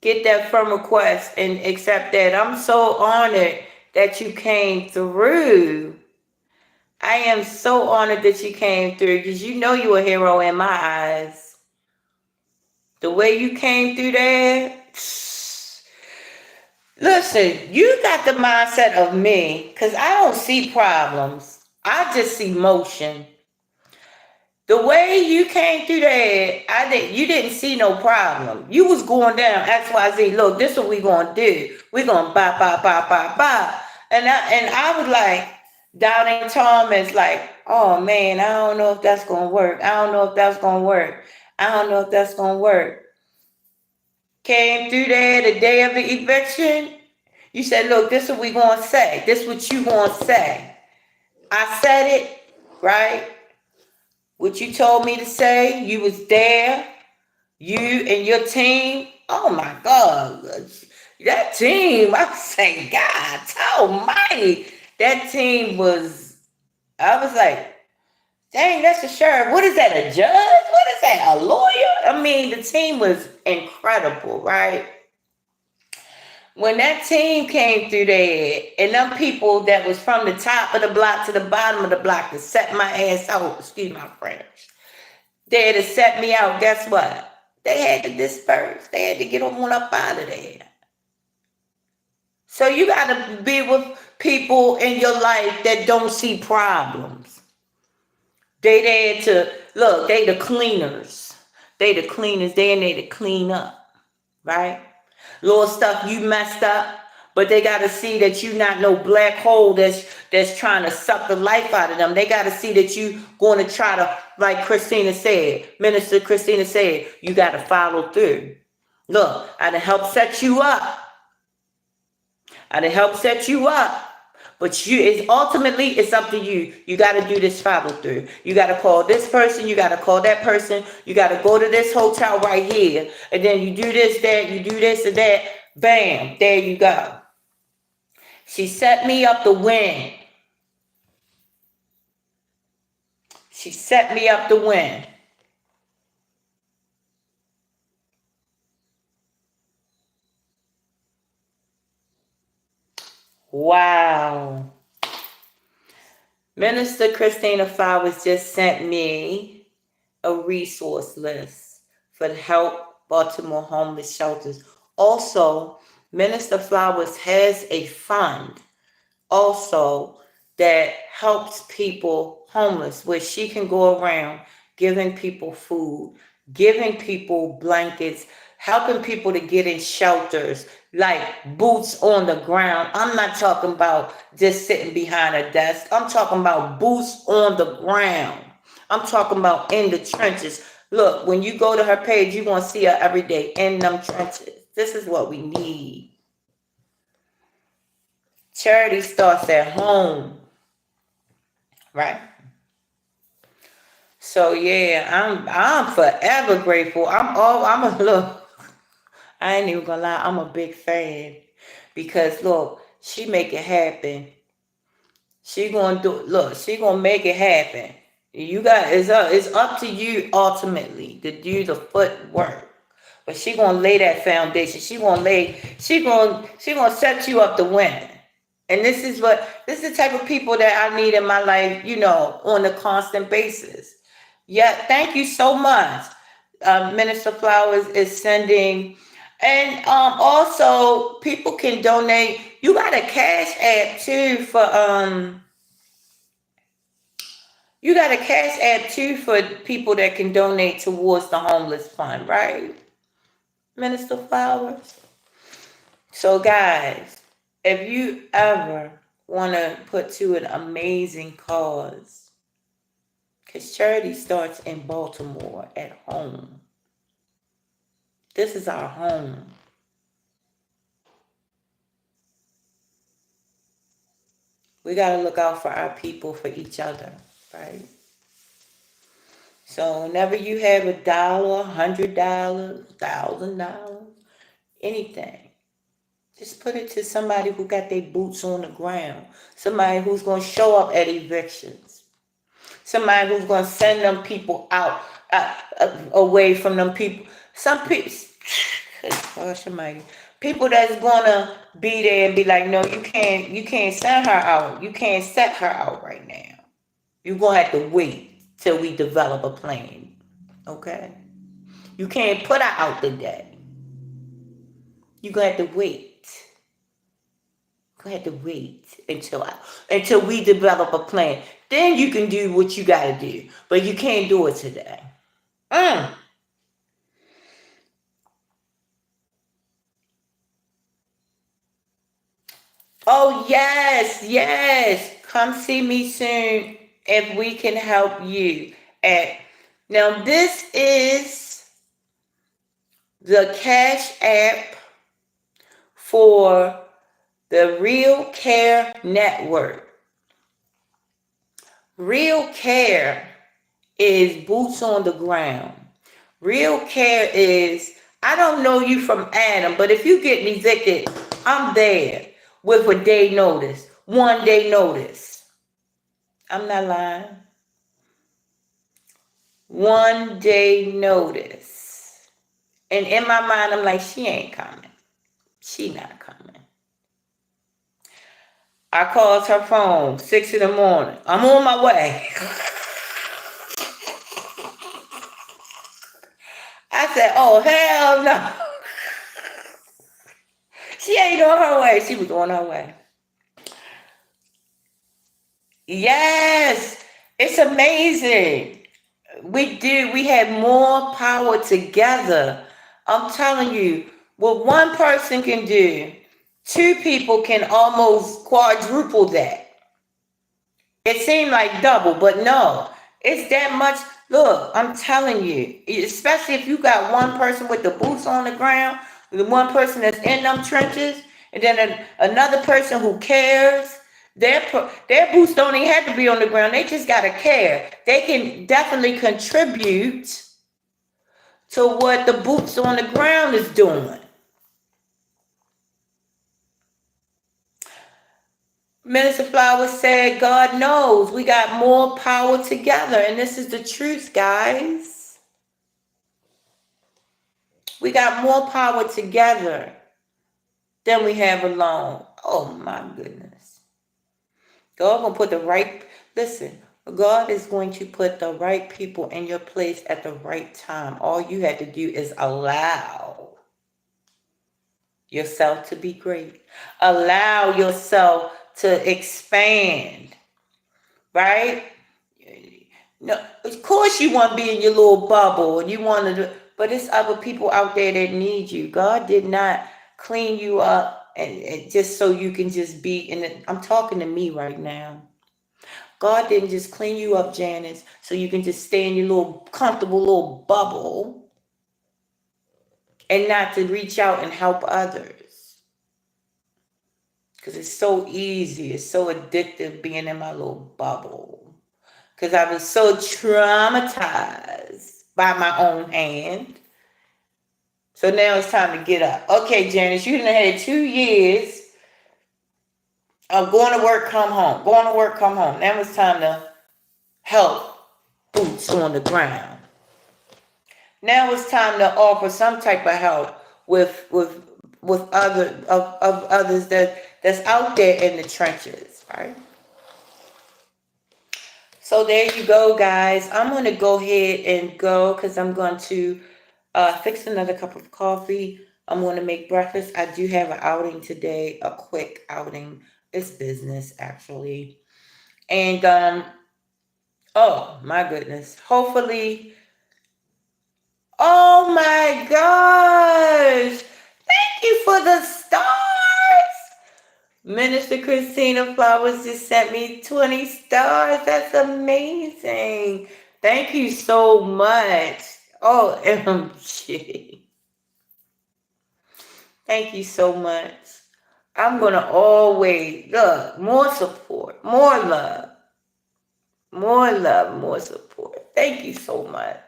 get that firm request and accept that. I'm so honored that you came through. I am so honored that you came through because you know you're a hero in my eyes. The way you came through there, Listen, you got the mindset of me because I don't see problems. I just see motion. The way you came through there, you didn't see no problem. You was going down XYZ. Look, this is what we gonna do. We gonna buy, buy, buy, buy, buy. And I was like, doubting Thomas, like, oh man, I don't know if that's gonna work. I don't know if that's gonna work. I don't know if that's gonna work. Came through there the day of the eviction. You said, look, this is what we gonna say. This is what you gonna say. I said it, right? What you told me to say, you was there. You and your team, oh my God, that team, I say, God almighty, that team was, I was like, dang, that's a sheriff. What is that, a judge? What is that, a lawyer? I mean, the team was incredible, right? When that team came through there, and them people that was from the top of the block to the bottom of the block to set my ass out, excuse my French, they had to set me out, guess what? They had to disperse. They had to get on up out of there. So you got to be with people in your life that don't see problems. They there to, look, they the cleaners. They the cleaners. They in there to clean up, right? Little stuff you messed up, but they got to see that you not no black hole that's trying to suck the life out of them. They got to see that you going to try to, like Christina said, Minister Christina said, you got to follow through. Look, I done help set you up. I done help set you up. But it's ultimately, it's up to you. You got to do this follow through. You got to call this person. You got to call that person. You got to go to this hotel right here. And then you do this, that, you do this and that. Bam, there you go. She set me up to win. She set me up to win. Wow. Minister Christina Flowers just sent me a resource list for the Help Baltimore Homeless Shelters. Also, Minister Flowers has a fund also that helps people homeless, where she can go around giving people food, giving people blankets, helping people to get in shelters, like boots on the ground. I'm not talking about just sitting behind a desk. I'm talking about boots on the ground. I'm talking about in the trenches. Look, when you go to her page, you're going to see her every day in them trenches. This is what we need. Charity starts at home, right? So yeah, I'm forever grateful. I'm a look. I ain't even gonna lie. I'm a big fan because look, she make it happen. She gonna do. Look, she gonna make it happen. You got it's up to you ultimately to do the footwork. But she gonna lay that foundation. She gonna set you up to win. And this is the type of people that I need in my life, on a constant basis. Yeah, thank you so much. Minister Flowers is sending, and also people can donate. You got a cash app too for you got a cash app too for people that can donate towards the homeless fund, right, Minister Flowers? So guys, if you ever want to put to an amazing cause, because charity starts in Baltimore at home. This is our home. We got to look out for our people, for each other, right? So whenever you have $1, $100, $1,000, anything, just put it to somebody who got their boots on the ground. Somebody who's going to show up at evictions. Somebody who's going to send them people out, away from them people. Some people, gosh almighty, people that's going to be there and be like, no, you can't send her out. You can't set her out right now. You're going to have to wait till we develop a plan. Okay? You can't put her out today. You're going to have to wait. Go ahead to wait until we develop a plan. Then you can do what you got to do, but you can't do it today. Mm. Oh yes, yes. Come see me soon if we can help you. And now this is the Cash App for the Real Care Network. Real Care is boots on the ground. Real Care is, I don't know you from Adam, but if you get me evicted, I'm there with a day notice, 1 day notice. I'm not lying. 1 day notice. And in my mind, I'm like, she ain't coming. She not coming. I called her phone, 6 in the morning. I'm on my way. I said, oh, hell no. She ain't on her way. She was on her way. Yes, it's amazing. We have more power together. I'm telling you, what one person can do, two people can almost quadruple that. It seemed like double, but no, it's that much. Look, I'm telling you, especially if you got one person with the boots on the ground, the one person that's in them trenches, and then another person who cares. Their boots don't even have to be on the ground. They just gotta care. They can definitely contribute to what the boots on the ground is doing. Minister Flowers said, God knows we got more power together. And this is the truth, guys. We got more power together than we have alone. Oh my goodness. God gonna put the right, listen, God is going to put the right people in your place at the right time. All you have to do is allow yourself to be great. Allow yourself to expand, right? No, of course you want to be in your little bubble and you want to, but it's other people out there that need you. God did not clean you up and just so you can just be in it. I'm talking to me right now. God didn't just clean you up, Janice, so you can just stay in your little comfortable little bubble and not to reach out and help others. Because it's so easy. It's so addictive being in my little bubble. Because I was so traumatized by my own hand. So now it's time to get up. Okay, Janice, you done had 2 years of going to work, come home. Going to work, come home. Now it's time to help boots on the ground. Now it's time to offer some type of help with others that's out there in the trenches, right? So there you go, guys. I'm going to go ahead and go because I'm going to fix another cup of coffee. I'm going to make breakfast. I do have an outing today, a quick outing. It's business, actually. And, oh, my goodness. Hopefully, oh, my gosh. Thank you for the stars. Minister Christina Flowers just sent me 20 stars. That's amazing. Thank you so much. Oh, MG. Thank you so much. I'm going to always, look, more support, more love, more support. Thank you so much.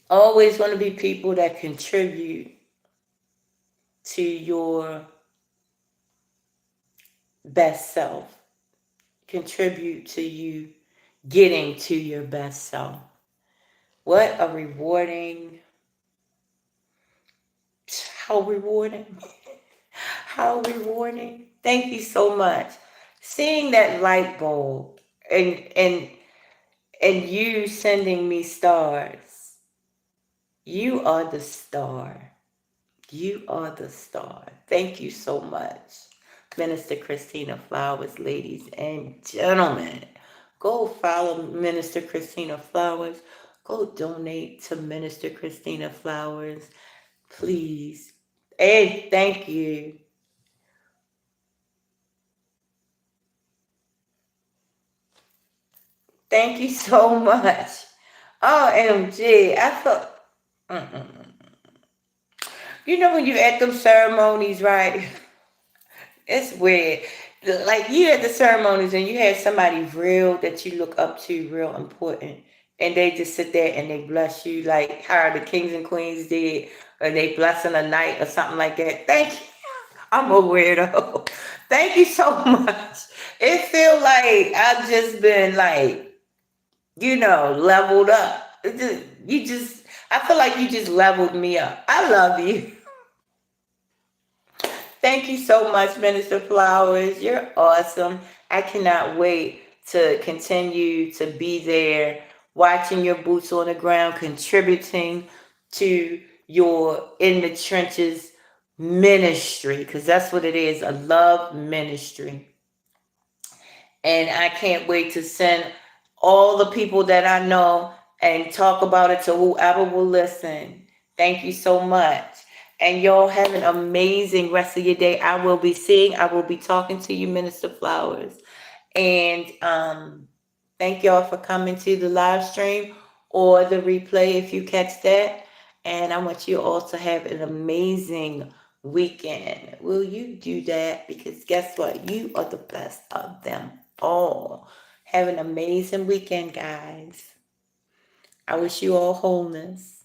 Always want to be people that contribute to your best self, contribute to you getting to your best self. What a rewarding, how rewarding, how rewarding. Thank you so much. Seeing that light bulb and you sending me stars. You are the star. You are the star. Thank you so much, Minister Christina Flowers, ladies and gentlemen. Go follow Minister Christina Flowers. Go donate to Minister Christina Flowers, please. And thank you. Thank you so much. OMG. I felt. Mm-mm. You know when you at them ceremonies, right? It's weird. Like you at the ceremonies and you had somebody real that you look up to, real important, and they just sit there and they bless you like how the kings and queens did, or they blessing a night or something like that. Thank you. I'm a weirdo. Thank you so much. It feel like I've just been like, leveled up. I feel like you just leveled me up. I love you. Thank you so much, Minister Flowers. You're awesome. I cannot wait to continue to be there, watching your boots on the ground, contributing to your in the trenches ministry, because that's what it is, a love ministry. And I can't wait to send all the people that I know and talk about it to whoever will listen. Thank you so much. And y'all have an amazing rest of your day. I will be talking to you, Minister Flowers. And thank y'all for coming to the live stream or the replay if you catch that. And I want you all to have an amazing weekend. Will you do that? Because guess what? You are the best of them all. Have an amazing weekend, guys. I wish you all wholeness.